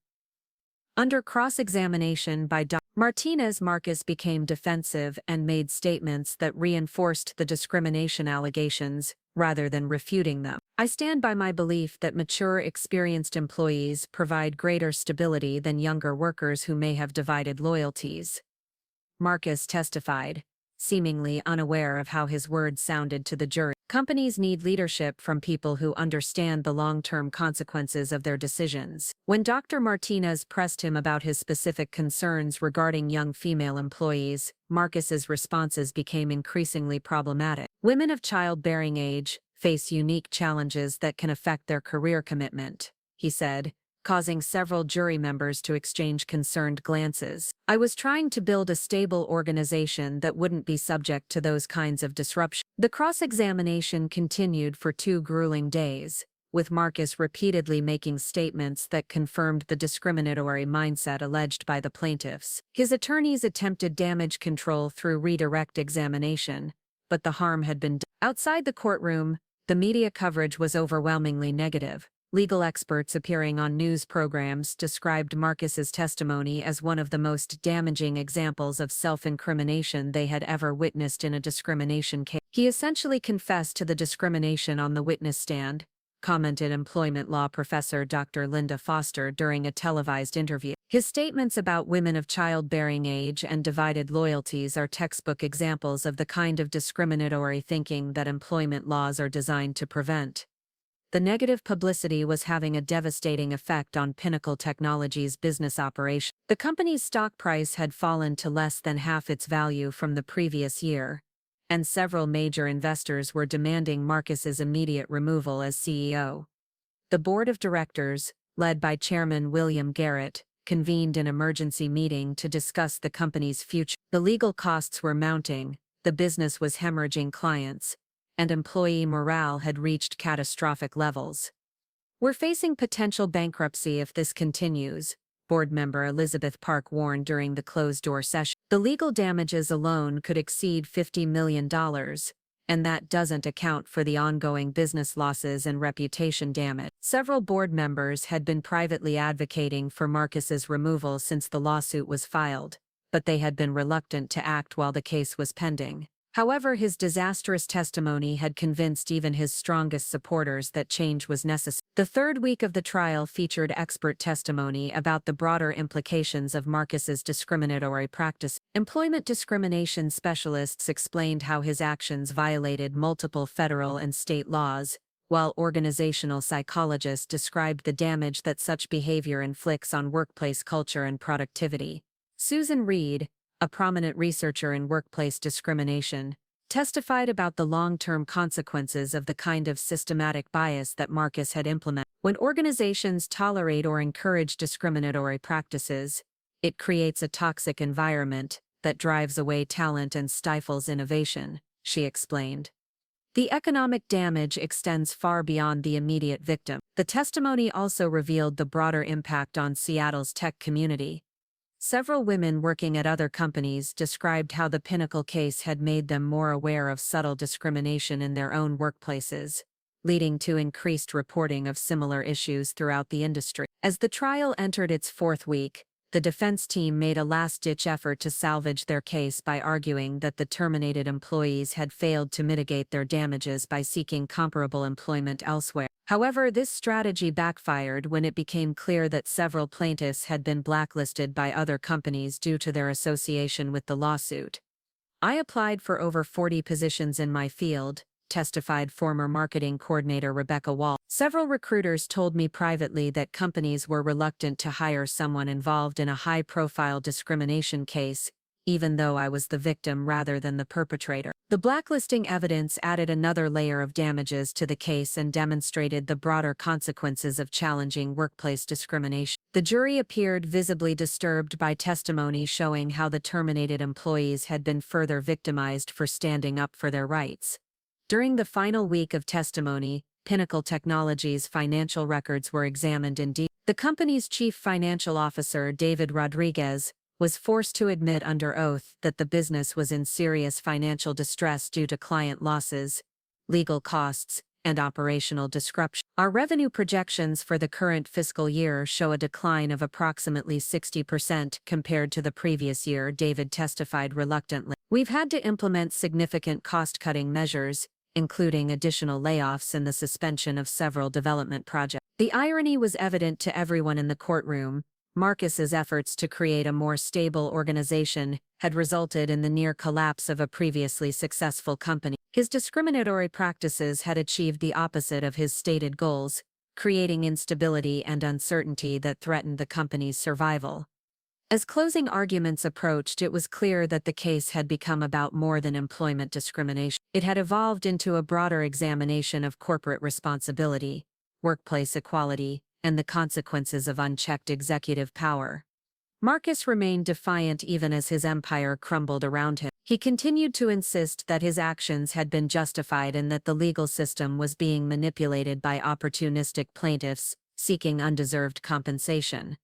Under cross-examination by Dr. Martinez, Marcus became defensive and made statements that reinforced the discrimination allegations rather than refuting them. "I stand by my belief that mature, experienced employees provide greater stability than younger workers who may have divided loyalties," Marcus testified, seemingly unaware of how his words sounded to the jury. "Companies need leadership from people who understand the long-term consequences of their decisions." When Dr. Martinez pressed him about his specific concerns regarding young female employees, Marcus's responses became increasingly problematic. "Women of childbearing age face unique challenges that can affect their career commitment," he said, causing several jury members to exchange concerned glances. "I was trying to build a stable organization that wouldn't be subject to those kinds of disruption." The cross-examination continued for 2 grueling days, with Marcus repeatedly making statements that confirmed the discriminatory mindset alleged by the plaintiffs. His attorneys attempted damage control through redirect examination, but the harm had been done. Outside the courtroom, the media coverage was overwhelmingly negative. Legal experts appearing on news programs described Marcus's testimony as one of the most damaging examples of self-incrimination they had ever witnessed in a discrimination case. "He essentially confessed to the discrimination on the witness stand," commented employment law professor Dr. Linda Foster during a televised interview. "His statements about women of childbearing age and divided loyalties are textbook examples of the kind of discriminatory thinking that employment laws are designed to prevent." The negative publicity was having a devastating effect on Pinnacle Technologies' business operation. The company's stock price had fallen to less than half its value from the previous year, and several major investors were demanding Marcus's immediate removal as CEO. The board of directors, led by Chairman William Garrett, convened an emergency meeting to discuss the company's future. The legal costs were mounting, the business was hemorrhaging clients, and employee morale had reached catastrophic levels. "We're facing potential bankruptcy if this continues," board member Elizabeth Park warned during the closed-door session. The legal damages alone could exceed $50 million, and that doesn't account for the ongoing business losses and reputation damage. Several board members had been privately advocating for Marcus's removal since the lawsuit was filed, but they had been reluctant to act while the case was pending. However, his disastrous testimony had convinced even his strongest supporters that change was necessary. The third week of the trial featured expert testimony about the broader implications of Marcus's discriminatory practice. Employment discrimination specialists explained how his actions violated multiple federal and state laws, while organizational psychologists described the damage that such behavior inflicts on workplace culture and productivity. Susan Reed, a prominent researcher in workplace discrimination, testified about the long-term consequences of the kind of systematic bias that Marcus had implemented. When organizations tolerate or encourage discriminatory practices, it creates a toxic environment that drives away talent and stifles innovation, she explained. The economic damage extends far beyond the immediate victim. The testimony also revealed the broader impact on Seattle's tech community. Several women working at other companies described how the Pinnacle case had made them more aware of subtle discrimination in their own workplaces, leading to increased reporting of similar issues throughout the industry. As the trial entered its fourth week, the defense team made a last-ditch effort to salvage their case by arguing that the terminated employees had failed to mitigate their damages by seeking comparable employment elsewhere. However, this strategy backfired when it became clear that several plaintiffs had been blacklisted by other companies due to their association with the lawsuit. "I applied for over 40 positions in my field," testified former marketing coordinator Rebecca Wall. "Several recruiters told me privately that companies were reluctant to hire someone involved in a high-profile discrimination case, even though I was the victim rather than the perpetrator." The blacklisting evidence added another layer of damages to the case and demonstrated the broader consequences of challenging workplace discrimination. The jury appeared visibly disturbed by testimony showing how the terminated employees had been further victimized for standing up for their rights. During the final week of testimony, Pinnacle Technologies' financial records were examined in detail. The company's chief financial officer, David Rodriguez, was forced to admit under oath that the business was in serious financial distress due to client losses, legal costs, and operational disruption. "Our revenue projections for the current fiscal year show a decline of approximately 60% compared to the previous year," David testified reluctantly. "We've had to implement significant cost-cutting measures, including additional layoffs and the suspension of several development projects." The irony was evident to everyone in the courtroom. Marcus's efforts to create a more stable organization had resulted in the near collapse of a previously successful company. His discriminatory practices had achieved the opposite of his stated goals, creating instability and uncertainty that threatened the company's survival. As closing arguments approached, it was clear that the case had become about more than employment discrimination. It had evolved into a broader examination of corporate responsibility, workplace equality, and the consequences of unchecked executive power. Marcus remained defiant even as his empire crumbled around him. He continued to insist that his actions had been justified and that the legal system was being manipulated by opportunistic plaintiffs seeking undeserved compensation.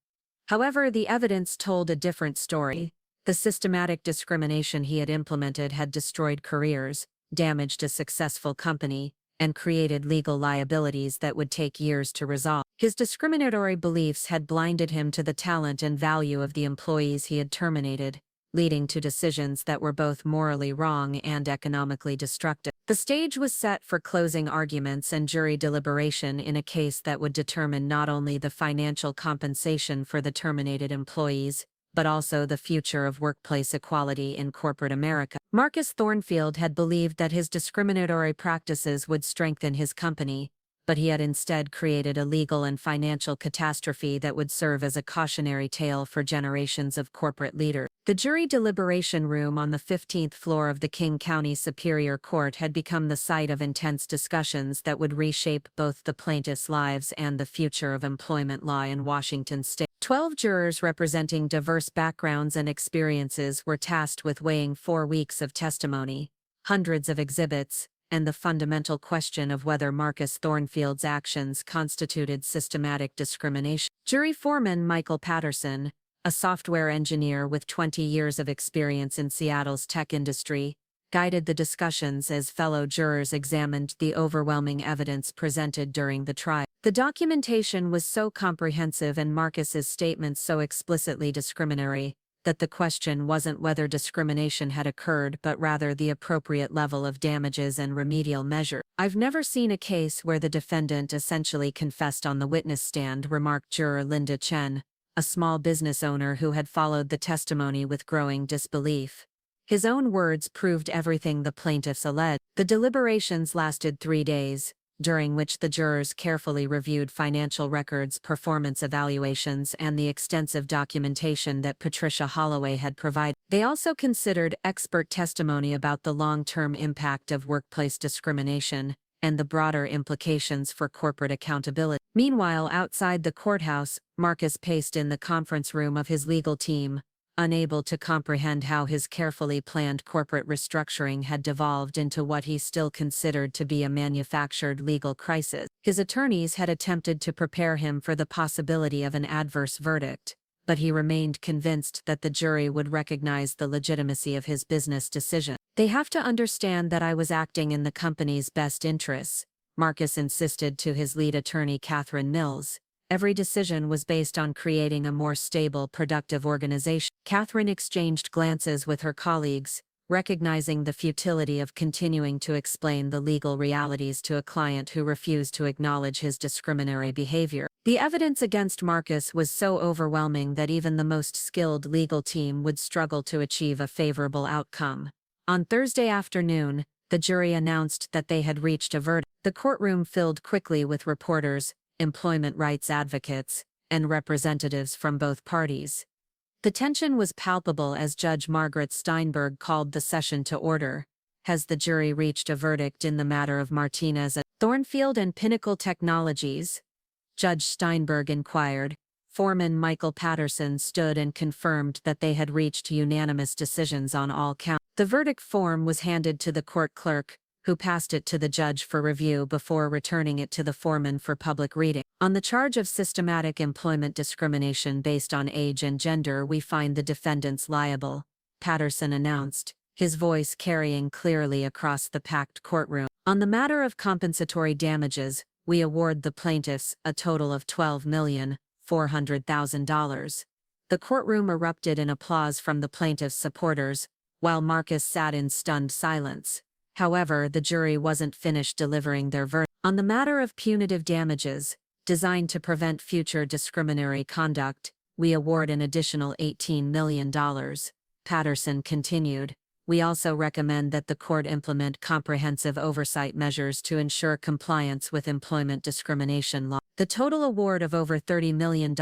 However, the evidence told a different story. The systematic discrimination he had implemented had destroyed careers, damaged a successful company, and created legal liabilities that would take years to resolve. His discriminatory beliefs had blinded him to the talent and value of the employees he had terminated, leading to decisions that were both morally wrong and economically destructive. The stage was set for closing arguments and jury deliberation in a case that would determine not only the financial compensation for the terminated employees, but also the future of workplace equality in corporate America. Marcus Thornfield had believed that his discriminatory practices would strengthen his company, but he had instead created a legal and financial catastrophe that would serve as a cautionary tale for generations of corporate leaders. The jury deliberation room on the 15th floor of the King County Superior Court had become the site of intense discussions that would reshape both the plaintiffs' lives and the future of employment law in Washington state. 12 jurors representing diverse backgrounds and experiences were tasked with weighing 4 weeks of testimony, hundreds of exhibits, and the fundamental question of whether Marcus Thornfield's actions constituted systematic discrimination. Jury foreman Michael Patterson, a software engineer with 20 years of experience in Seattle's tech industry, guided the discussions as fellow jurors examined the overwhelming evidence presented during the trial. The documentation was so comprehensive and Marcus's statements so explicitly discriminatory that the question wasn't whether discrimination had occurred but rather the appropriate level of damages and remedial measure. "I've never seen a case where the defendant essentially confessed on the witness stand," remarked juror Linda Chen, a small business owner who had followed the testimony with growing disbelief. His own words proved everything the plaintiffs alleged. The deliberations lasted 3 days, during which the jurors carefully reviewed financial records, performance evaluations, and the extensive documentation that Patricia Holloway had provided. They also considered expert testimony about the long-term impact of workplace discrimination and the broader implications for corporate accountability. Meanwhile, outside the courthouse, Marcus paced in the conference room of his legal team, unable to comprehend how his carefully planned corporate restructuring had devolved into what he still considered to be a manufactured legal crisis. His attorneys had attempted to prepare him for the possibility of an adverse verdict, but he remained convinced that the jury would recognize the legitimacy of his business decision. "They have to understand that I was acting in the company's best interests," Marcus insisted to his lead attorney Catherine Mills. "Every decision was based on creating a more stable, productive organization." Catherine exchanged glances with her colleagues, recognizing the futility of continuing to explain the legal realities to a client who refused to acknowledge his discriminatory behavior. The evidence against Marcus was so overwhelming that even the most skilled legal team would struggle to achieve a favorable outcome. On Thursday afternoon, the jury announced that they had reached a verdict. The courtroom filled quickly with reporters, employment rights advocates, and representatives from both parties. The tension was palpable as Judge Margaret Steinberg called the session to order. "Has the jury reached a verdict in the matter of Martinez at Thornfield and Pinnacle Technologies?" Judge Steinberg inquired. Foreman Michael Patterson stood and confirmed that they had reached unanimous decisions on all counts. The verdict form was handed to the court clerk, who passed it to the judge for review before returning it to the foreman for public reading. "On the charge of systematic employment discrimination based on age and gender, we find the defendants liable," Patterson announced, his voice carrying clearly across the packed courtroom. "On the matter of compensatory damages, we award the plaintiffs a total of $12,400,000. The courtroom erupted in applause from the plaintiffs' supporters, while Marcus sat in stunned silence. However, the jury wasn't finished delivering their verdict. "On the matter of punitive damages, designed to prevent future discriminatory conduct, we award an additional $18 million, Patterson continued. "We also recommend that the court implement comprehensive oversight measures to ensure compliance with employment discrimination law." The total award of over $30 million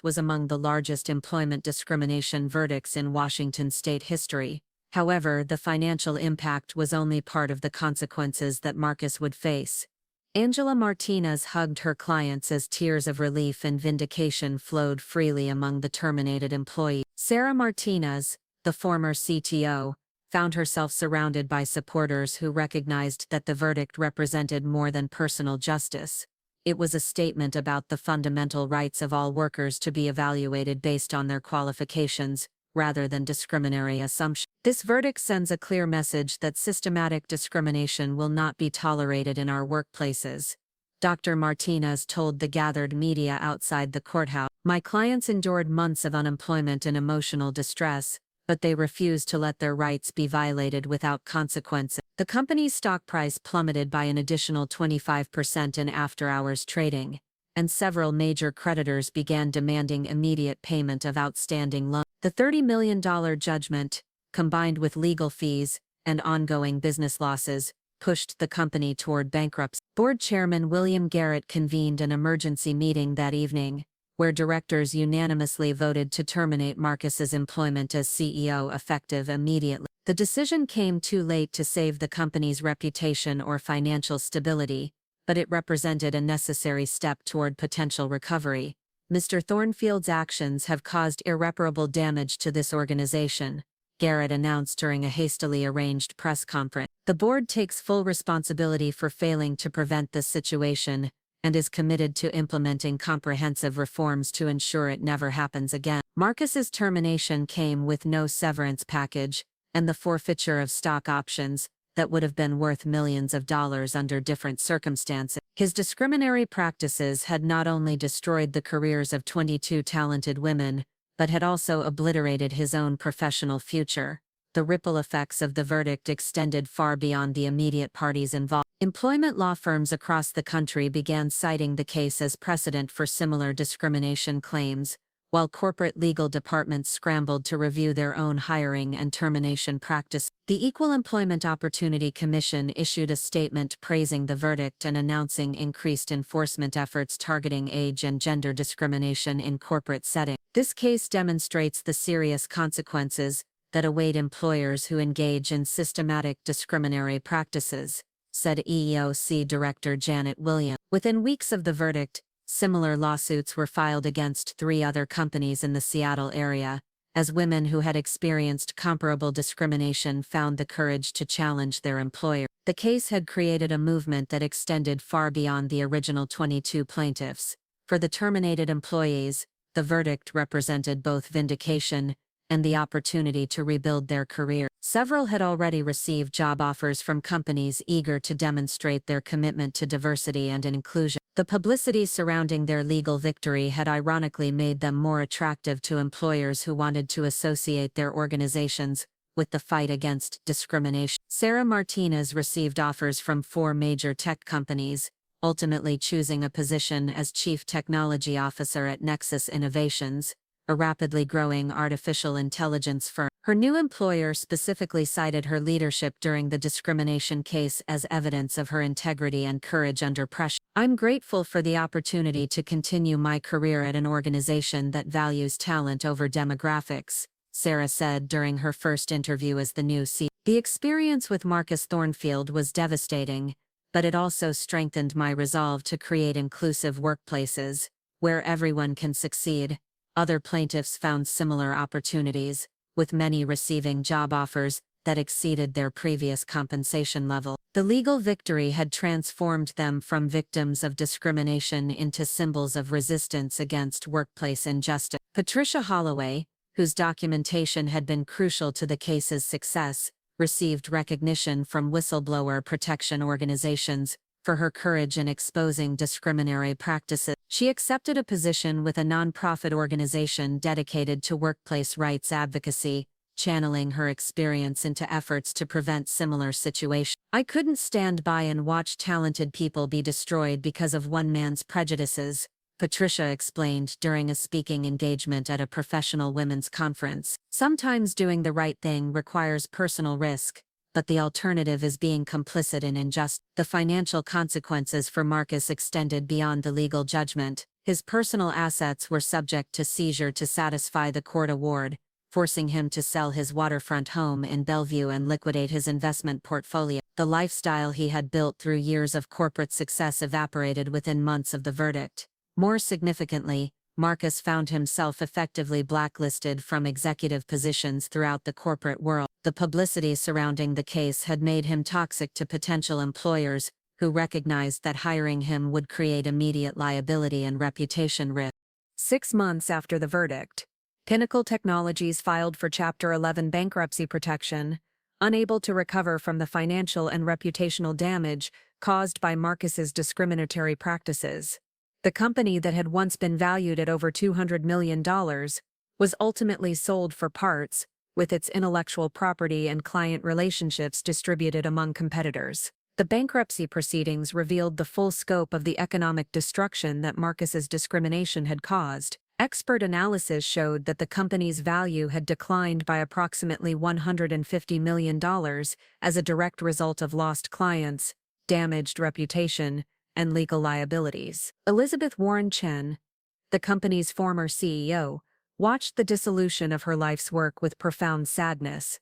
was among the largest employment discrimination verdicts in Washington state history. However, the financial impact was only part of the consequences that Marcus would face. Angela Martinez hugged her clients as tears of relief and vindication flowed freely among the terminated employees. Sarah Martinez, the former CTO, found herself surrounded by supporters who recognized that the verdict represented more than personal justice. It was a statement about the fundamental rights of all workers to be evaluated based on their qualifications, rather than discriminatory assumptions. "This verdict sends a clear message that systematic discrimination will not be tolerated in our workplaces," Dr. Martinez told the gathered media outside the courthouse. "My clients endured months of unemployment and emotional distress, but they refused to let their rights be violated without consequences." The company's stock price plummeted by an additional 25% in after-hours trading, and several major creditors began demanding immediate payment of outstanding loans. The $30 million judgment, combined with legal fees and ongoing business losses, pushed the company toward bankruptcy. Board Chairman William Garrett convened an emergency meeting that evening, where directors unanimously voted to terminate Marcus's employment as CEO effective immediately. The decision came too late to save the company's reputation or financial stability, but it represented a necessary step toward potential recovery. "Mr. Thornfield's actions have caused irreparable damage to this organization. Garrett announced during a hastily arranged press conference. The board takes full responsibility for failing to prevent this situation and is committed to implementing comprehensive reforms to ensure it never happens again. Marcus's termination came with no severance package and the forfeiture of stock options that would have been worth millions of dollars under different circumstances. His discriminatory practices had not only destroyed the careers of 22 talented women, but had also obliterated his own professional future. The ripple effects of the verdict extended far beyond the immediate parties involved. Employment law firms across the country began citing the case as precedent for similar discrimination claims, while corporate legal departments scrambled to review their own hiring and termination practices. The Equal Employment Opportunity Commission issued a statement praising the verdict and announcing increased enforcement efforts targeting age and gender discrimination in corporate settings. This case demonstrates the serious consequences that await employers who engage in systematic discriminatory practices, said EEOC Director Janet Williams. Within weeks of the verdict, similar lawsuits were filed against 3 other companies in the Seattle area, as women who had experienced comparable discrimination found the courage to challenge their employer. The case had created a movement that extended far beyond the original 22 plaintiffs. For the terminated employees, the verdict represented both vindication and the opportunity to rebuild their career. Several had already received job offers from companies eager to demonstrate their commitment to diversity and inclusion. The publicity surrounding their legal victory had ironically made them more attractive to employers who wanted to associate their organizations with the fight against discrimination. Sarah Martinez received offers from 4 major tech companies, ultimately choosing a position as Chief Technology Officer at Nexus Innovations, a rapidly growing artificial intelligence firm. Her new employer specifically cited her leadership during the discrimination case as evidence of her integrity and courage under pressure. "I'm grateful for the opportunity to continue my career at an organization that values talent over demographics," Sarah said during her first interview as the new CEO. "The experience with Marcus Thornfield was devastating, but it also strengthened my resolve to create inclusive workplaces where everyone can succeed." Other plaintiffs found similar opportunities, with many receiving job offers that exceeded their previous compensation level. The legal victory had transformed them from victims of discrimination into symbols of resistance against workplace injustice. Patricia Holloway, whose documentation had been crucial to the case's success, received recognition from whistleblower protection organizations for her courage in exposing discriminatory practices. She accepted a position with a nonprofit organization dedicated to workplace rights advocacy, channeling her experience into efforts to prevent similar situations. "I couldn't stand by and watch talented people be destroyed because of one man's prejudices," Patricia explained during a speaking engagement at a professional women's conference. "Sometimes doing the right thing requires personal risk, but the alternative is being complicit in injustice." The financial consequences for Marcus extended beyond the legal judgment. His personal assets were subject to seizure to satisfy the court award, forcing him to sell his waterfront home in Bellevue and liquidate his investment portfolio. The lifestyle he had built through years of corporate success evaporated within months of the verdict. More significantly, Marcus found himself effectively blacklisted from executive positions throughout the corporate world. The publicity surrounding the case had made him toxic to potential employers who recognized that hiring him would create immediate liability and reputation risk. 6 months after the verdict, Pinnacle Technologies filed for Chapter 11 bankruptcy protection, unable to recover from the financial and reputational damage caused by Marcus's discriminatory practices. The company that had once been valued at over $200 million was ultimately sold for parts, with its intellectual property and client relationships distributed among competitors. The bankruptcy proceedings revealed the full scope of the economic destruction that Marcus's discrimination had caused. Expert analysis showed that the company's value had declined by approximately $150 million as a direct result of lost clients, damaged reputation, and legal liabilities. Elizabeth Warren Chen, the company's former CEO, watched the dissolution of her life's work with profound sadness.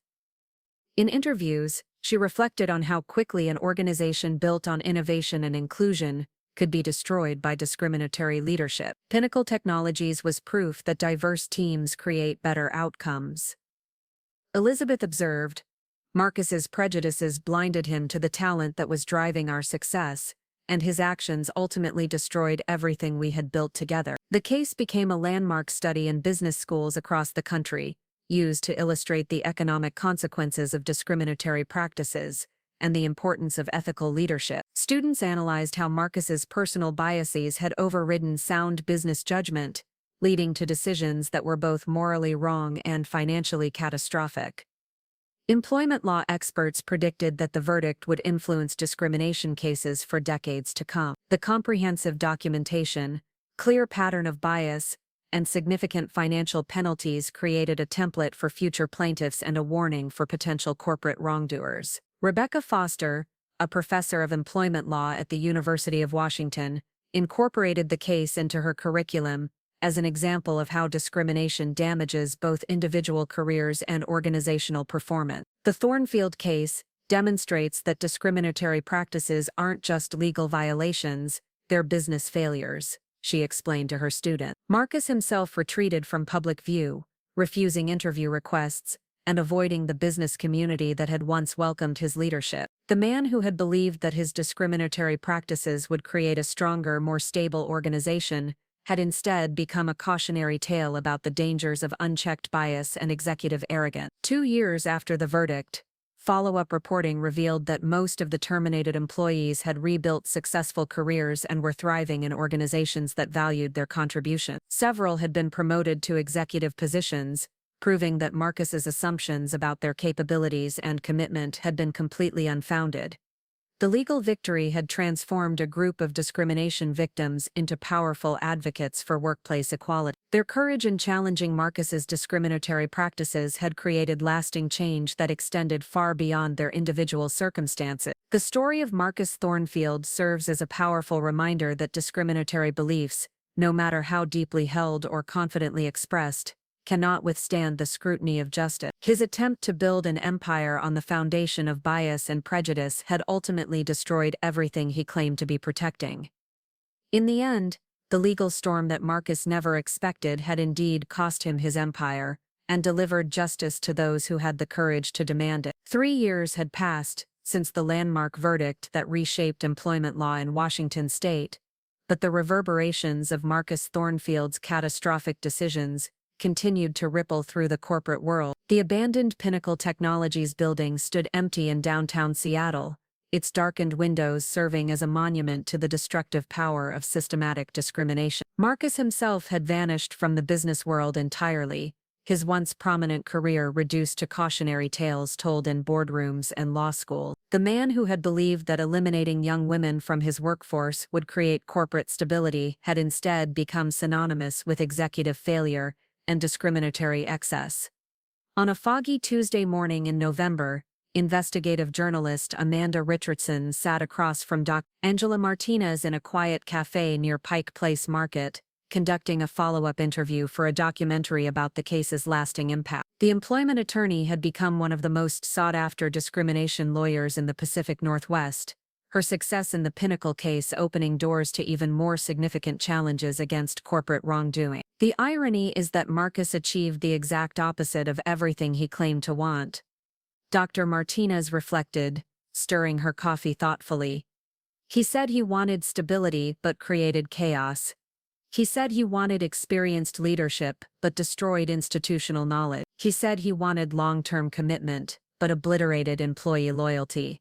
In interviews, she reflected on how quickly an organization built on innovation and inclusion could be destroyed by discriminatory leadership. Pinnacle Technologies was proof that diverse teams create better outcomes. Elizabeth observed, "Marcus's prejudices blinded him to the talent that was driving our success, and his actions ultimately destroyed everything we had built together." The case became a landmark study in business schools across the country, used to illustrate the economic consequences of discriminatory practices and the importance of ethical leadership. Students analyzed how Marcus's personal biases had overridden sound business judgment, leading to decisions that were both morally wrong and financially catastrophic. Employment law experts predicted that the verdict would influence discrimination cases for decades to come. The comprehensive documentation, clear pattern of bias, and significant financial penalties created a template for future plaintiffs and a warning for potential corporate wrongdoers. Rebecca Foster, a professor of employment law at the University of Washington, incorporated the case into her curriculum as an example of how discrimination damages both individual careers and organizational performance. The Thornfield case demonstrates that discriminatory practices aren't just legal violations, they're business failures, she explained to her student. Marcus himself retreated from public view, refusing interview requests, and avoiding the business community that had once welcomed his leadership. The man who had believed that his discriminatory practices would create a stronger, more stable organization had instead become a cautionary tale about the dangers of unchecked bias and executive arrogance. 2 years after the verdict, follow-up reporting revealed that most of the terminated employees had rebuilt successful careers and were thriving in organizations that valued their contribution. Several had been promoted to executive positions, proving that Marcus's assumptions about their capabilities and commitment had been completely unfounded. The legal victory had transformed a group of discrimination victims into powerful advocates for workplace equality. Their courage in challenging Marcus's discriminatory practices had created lasting change that extended far beyond their individual circumstances. The story of Marcus Thornfield serves as a powerful reminder that discriminatory beliefs, no matter how deeply held or confidently expressed, cannot withstand the scrutiny of justice. His attempt to build an empire on the foundation of bias and prejudice had ultimately destroyed everything he claimed to be protecting. In the end, the legal storm that Marcus never expected had indeed cost him his empire, and delivered justice to those who had the courage to demand it. 3 years had passed since the landmark verdict that reshaped employment law in Washington state, but the reverberations of Marcus Thornfield's catastrophic decisions continued to ripple through the corporate world. The abandoned Pinnacle Technologies building stood empty in downtown Seattle, its darkened windows serving as a monument to the destructive power of systematic discrimination. Marcus himself had vanished from the business world entirely, his once prominent career reduced to cautionary tales told in boardrooms and law school. The man who had believed that eliminating young women from his workforce would create corporate stability had instead become synonymous with executive failure and discriminatory excess. On a foggy Tuesday morning in November, investigative journalist Amanda Richardson sat across from Dr. Angela Martinez in a quiet cafe near Pike Place Market, conducting a follow-up interview for a documentary about the case's lasting impact. The employment attorney had become one of the most sought-after discrimination lawyers in the Pacific Northwest, her success in the Pinnacle case opening doors to even more significant challenges against corporate wrongdoing. The irony is that Marcus achieved the exact opposite of everything he claimed to want. Dr. Martinez reflected, stirring her coffee thoughtfully. He said he wanted stability but created chaos. He said he wanted experienced leadership but destroyed institutional knowledge. He said he wanted long-term commitment but obliterated employee loyalty.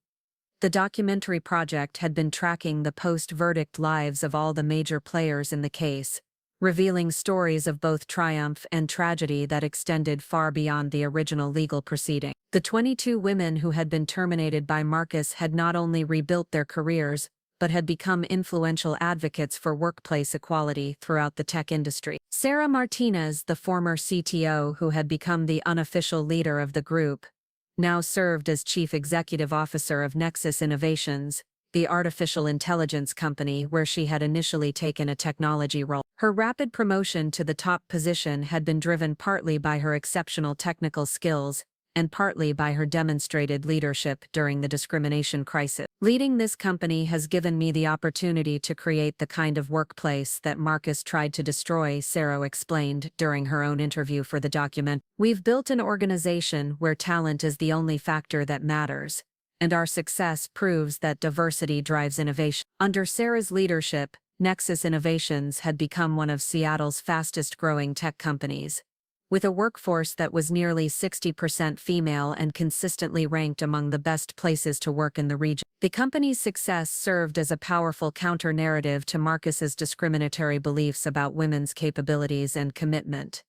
The documentary project had been tracking the post-verdict lives of all the major players in the case, revealing stories of both triumph and tragedy that extended far beyond the original legal proceeding. The 22 women who had been terminated by Marcus had not only rebuilt their careers, but had become influential advocates for workplace equality throughout the tech industry. Sarah Martinez, the former CTO who had become the unofficial leader of the group, now served as Chief Executive Officer of Nexus Innovations, the artificial intelligence company where she had initially taken a technology role. Her rapid promotion to the top position had been driven partly by her exceptional technical skills and partly by her demonstrated leadership during the discrimination crisis. Leading this company has given me the opportunity to create the kind of workplace that Marcus tried to destroy, Sarah explained during her own interview for the document. We've built an organization where talent is the only factor that matters, and our success proves that diversity drives innovation. Under Sarah's leadership, Nexus Innovations had become one of Seattle's fastest-growing tech companies, with a workforce that was nearly 60% female and consistently ranked among the best places to work in the region. The company's success served as a powerful counter-narrative to Marcus's discriminatory beliefs about women's capabilities and commitment.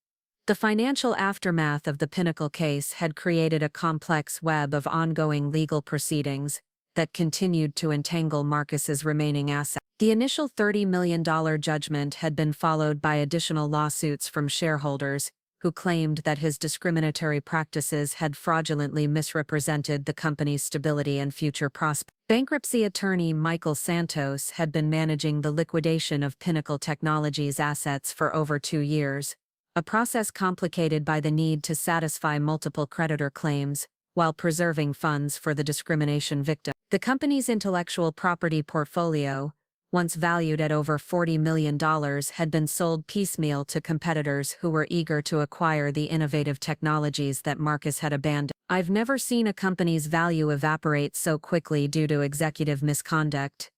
The financial aftermath of the Pinnacle case had created a complex web of ongoing legal proceedings that continued to entangle Marcus's remaining assets. The initial $30 million judgment had been followed by additional lawsuits from shareholders, who claimed that his discriminatory practices had fraudulently misrepresented the company's stability and future prospects. Bankruptcy attorney Michael Santos had been managing the liquidation of Pinnacle Technologies' assets for over 2 years, a process complicated by the need to satisfy multiple creditor claims while preserving funds for the discrimination victim. The company's intellectual property portfolio, once valued at over $40 million, had been sold piecemeal to competitors who were eager to acquire the innovative technologies that Marcus had abandoned. I've never seen a company's value evaporate so quickly due to executive misconduct,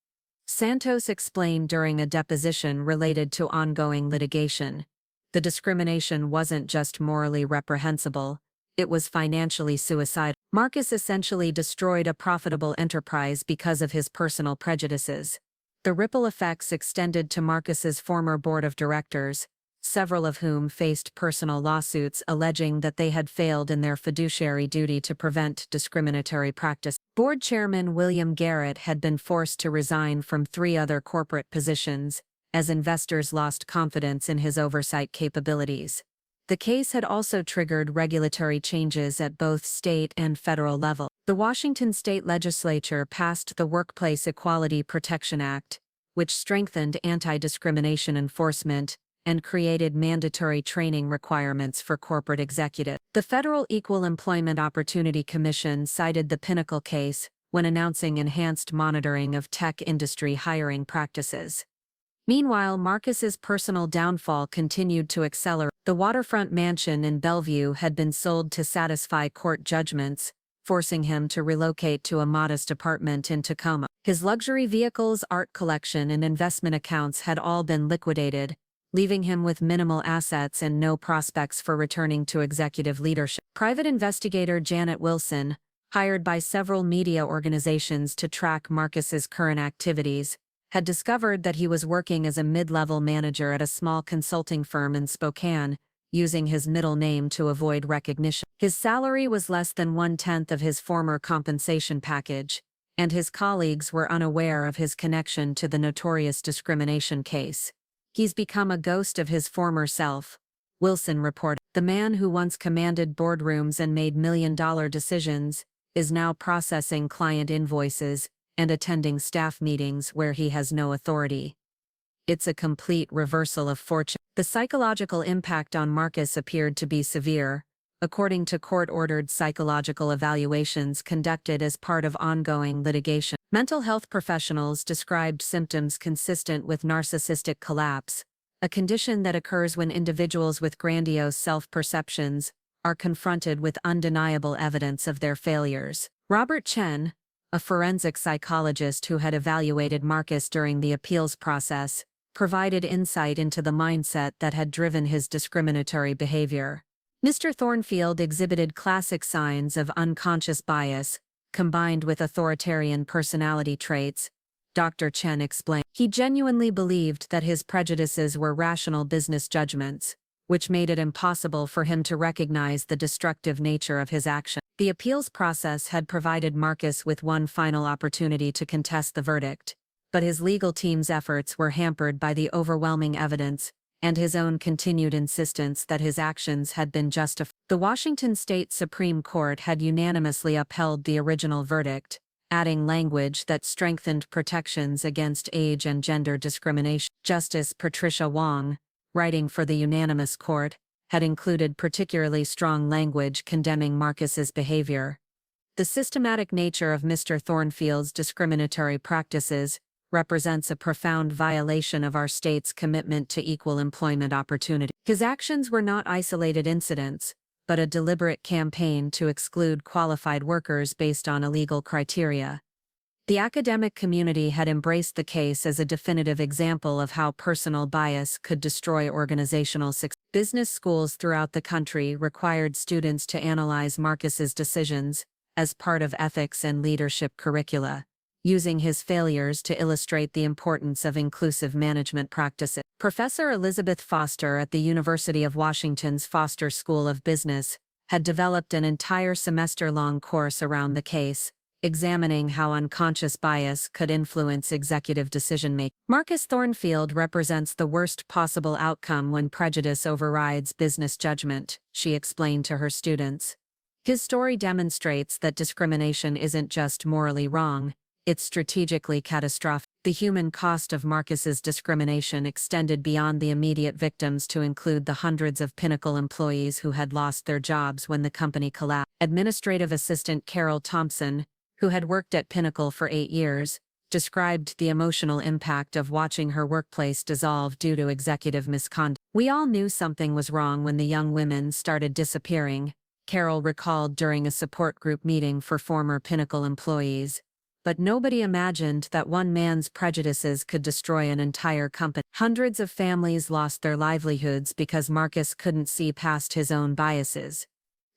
Santos explained during a deposition related to ongoing litigation. The discrimination wasn't just morally reprehensible, it was financially suicidal. Marcus essentially destroyed a profitable enterprise because of his personal prejudices. The ripple effects extended to Marcus's former board of directors, several of whom faced personal lawsuits alleging that they had failed in their fiduciary duty to prevent discriminatory practice. Board chairman William Garrett had been forced to resign from 3 other corporate positions, as investors lost confidence in his oversight capabilities. The case had also triggered regulatory changes at both state and federal level. The Washington state legislature passed the Workplace Equality Protection Act, which strengthened anti-discrimination enforcement and created mandatory training requirements for corporate executives. The Federal Equal Employment Opportunity Commission cited the Pinnacle case when announcing enhanced monitoring of tech industry hiring practices. Meanwhile, Marcus's personal downfall continued to accelerate. The waterfront mansion in Bellevue had been sold to satisfy court judgments, forcing him to relocate to a modest apartment in Tacoma. His luxury vehicles, art collection, and investment accounts had all been liquidated, leaving him with minimal assets and no prospects for returning to executive leadership. Private investigator Janet Wilson, hired by several media organizations to track Marcus's current activities, had discovered that he was working as a mid-level manager at a small consulting firm in Spokane, using his middle name to avoid recognition. His salary was less than 1/10 of his former compensation package, and his colleagues were unaware of his connection to the notorious discrimination case. He's become a ghost of his former self, Wilson reported. The man who once commanded boardrooms and made million-dollar decisions is now processing client invoices and attending staff meetings where he has no authority. It's a complete reversal of fortune. The psychological impact on Marcus appeared to be severe, according to court-ordered psychological evaluations conducted as part of ongoing litigation. Mental health professionals described symptoms consistent with narcissistic collapse, a condition that occurs when individuals with grandiose self-perceptions are confronted with undeniable evidence of their failures. Robert Chen, a forensic psychologist who had evaluated Marcus during the appeals process, provided insight into the mindset that had driven his discriminatory behavior. Mr. Thornfield exhibited classic signs of unconscious bias, combined with authoritarian personality traits, Dr. Chen explained. He genuinely believed that his prejudices were rational business judgments, which made it impossible for him to recognize the destructive nature of his action. The appeals process had provided Marcus with one final opportunity to contest the verdict, but his legal team's efforts were hampered by the overwhelming evidence and his own continued insistence that his actions had been justified. The Washington State Supreme Court had unanimously upheld the original verdict, adding language that strengthened protections against age and gender discrimination. Justice Patricia Wong, writing for the unanimous court, had included particularly strong language condemning Marcus's behavior. The systematic nature of Mr. Thornfield's discriminatory practices represents a profound violation of our state's commitment to equal employment opportunity. His actions were not isolated incidents, but a deliberate campaign to exclude qualified workers based on illegal criteria. The academic community had embraced the case as a definitive example of how personal bias could destroy organizational success. Business schools throughout the country required students to analyze Marcus's decisions as part of ethics and leadership curricula, using his failures to illustrate the importance of inclusive management practices. Professor Elizabeth Foster at the University of Washington's Foster School of Business had developed an entire semester-long course around the case, examining how unconscious bias could influence executive decision-making. Marcus Thornfield represents the worst possible outcome when prejudice overrides business judgment, she explained to her students. His story demonstrates that discrimination isn't just morally wrong, it's strategically catastrophic. The human cost of Marcus's discrimination extended beyond the immediate victims to include the hundreds of Pinnacle employees who had lost their jobs when the company collapsed. Administrative assistant Carol Thompson, who had worked at Pinnacle for 8 years, described the emotional impact of watching her workplace dissolve due to executive misconduct. "We all knew something was wrong when the young women started disappearing," Carol recalled during a support group meeting for former Pinnacle employees. But nobody imagined that one man's prejudices could destroy an entire company. Hundreds of families lost their livelihoods because Marcus couldn't see past his own biases.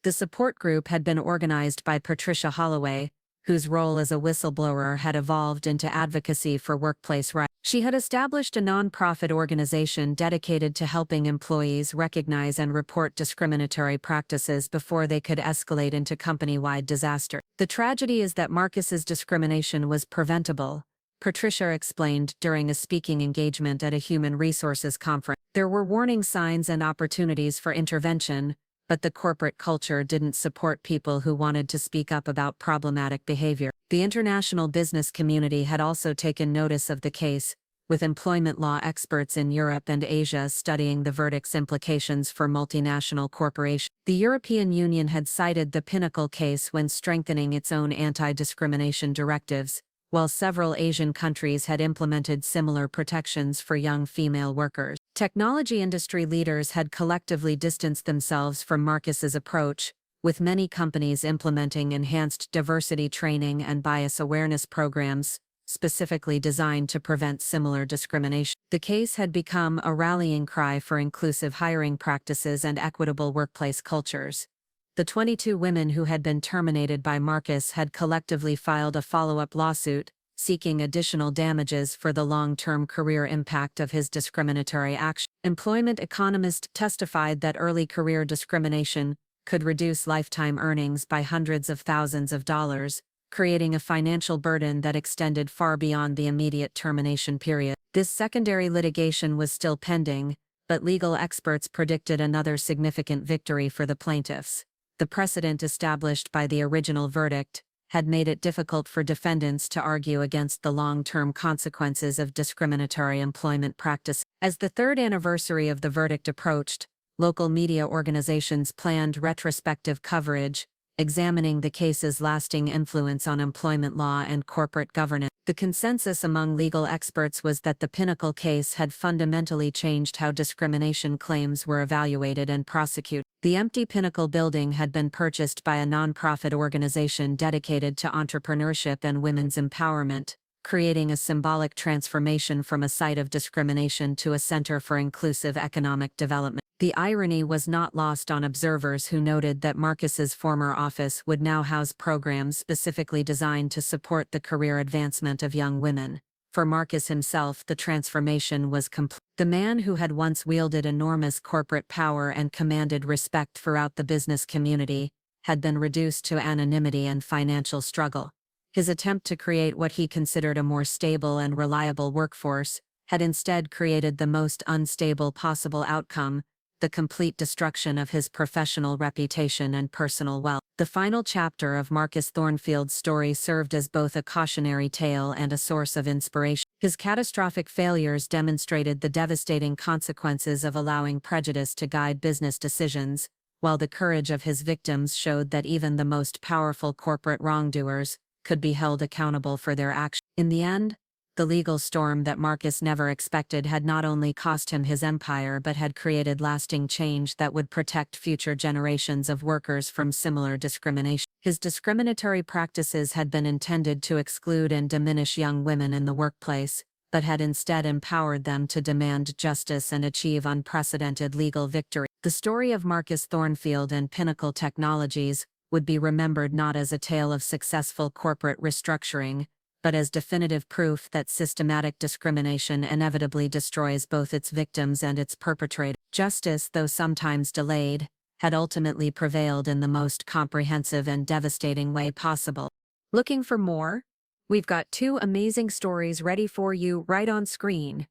The support group had been organized by Patricia Holloway, whose role as a whistleblower had evolved into advocacy for workplace rights. She had established a nonprofit organization dedicated to helping employees recognize and report discriminatory practices before they could escalate into company-wide disaster. "The tragedy is that Marcus's discrimination was preventable," Patricia explained during a speaking engagement at a human resources conference. "There were warning signs and opportunities for intervention, but the corporate culture didn't support people who wanted to speak up about problematic behavior." The international business community had also taken notice of the case, with employment law experts in Europe and Asia studying the verdict's implications for multinational corporations. The European Union had cited the Pinnacle case when strengthening its own anti-discrimination directives, while several Asian countries had implemented similar protections for young female workers. Technology industry leaders had collectively distanced themselves from Marcus's approach, with many companies implementing enhanced diversity training and bias awareness programs, specifically designed to prevent similar discrimination. The case had become a rallying cry for inclusive hiring practices and equitable workplace cultures. The 22 women who had been terminated by Marcus had collectively filed a follow-up lawsuit, seeking additional damages for the long-term career impact of his discriminatory action. Employment economists testified that early career discrimination could reduce lifetime earnings by hundreds of thousands of dollars, creating a financial burden that extended far beyond the immediate termination period. This secondary litigation was still pending, but legal experts predicted another significant victory for the plaintiffs. The precedent established by the original verdict had made it difficult for defendants to argue against the long-term consequences of discriminatory employment practice. As the third anniversary of the verdict approached, local media organizations planned retrospective coverage, examining the case's lasting influence on employment law and corporate governance. The consensus among legal experts was that the Pinnacle case had fundamentally changed how discrimination claims were evaluated and prosecuted. The empty Pinnacle building had been purchased by a nonprofit organization dedicated to entrepreneurship and women's empowerment, creating a symbolic transformation from a site of discrimination to a center for inclusive economic development. The irony was not lost on observers who noted that Marcus's former office would now house programs specifically designed to support the career advancement of young women. For Marcus himself, the transformation was complete. The man who had once wielded enormous corporate power and commanded respect throughout the business community had been reduced to anonymity and financial struggle. His attempt to create what he considered a more stable and reliable workforce had instead created the most unstable possible outcome, the complete destruction of his professional reputation and personal wealth. The final chapter of Marcus Thornfield's story served as both a cautionary tale and a source of inspiration. His catastrophic failures demonstrated the devastating consequences of allowing prejudice to guide business decisions, while the courage of his victims showed that even the most powerful corporate wrongdoers could be held accountable for their actions. In the end, the legal storm that Marcus never expected had not only cost him his empire but had created lasting change that would protect future generations of workers from similar discrimination. His discriminatory practices had been intended to exclude and diminish young women in the workplace, but had instead empowered them to demand justice and achieve unprecedented legal victory. The story of Marcus Thornfield and Pinnacle Technologies would be remembered not as a tale of successful corporate restructuring, but as definitive proof that systematic discrimination inevitably destroys both its victims and its perpetrators. Justice, though sometimes delayed, had ultimately prevailed in the most comprehensive and devastating way possible. Looking for more? We've got 2 amazing stories ready for you right on screen.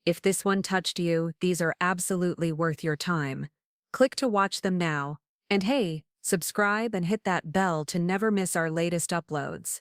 If this one touched you, these are absolutely worth your time. Click to watch them now. And hey, subscribe and hit that bell to never miss our latest uploads.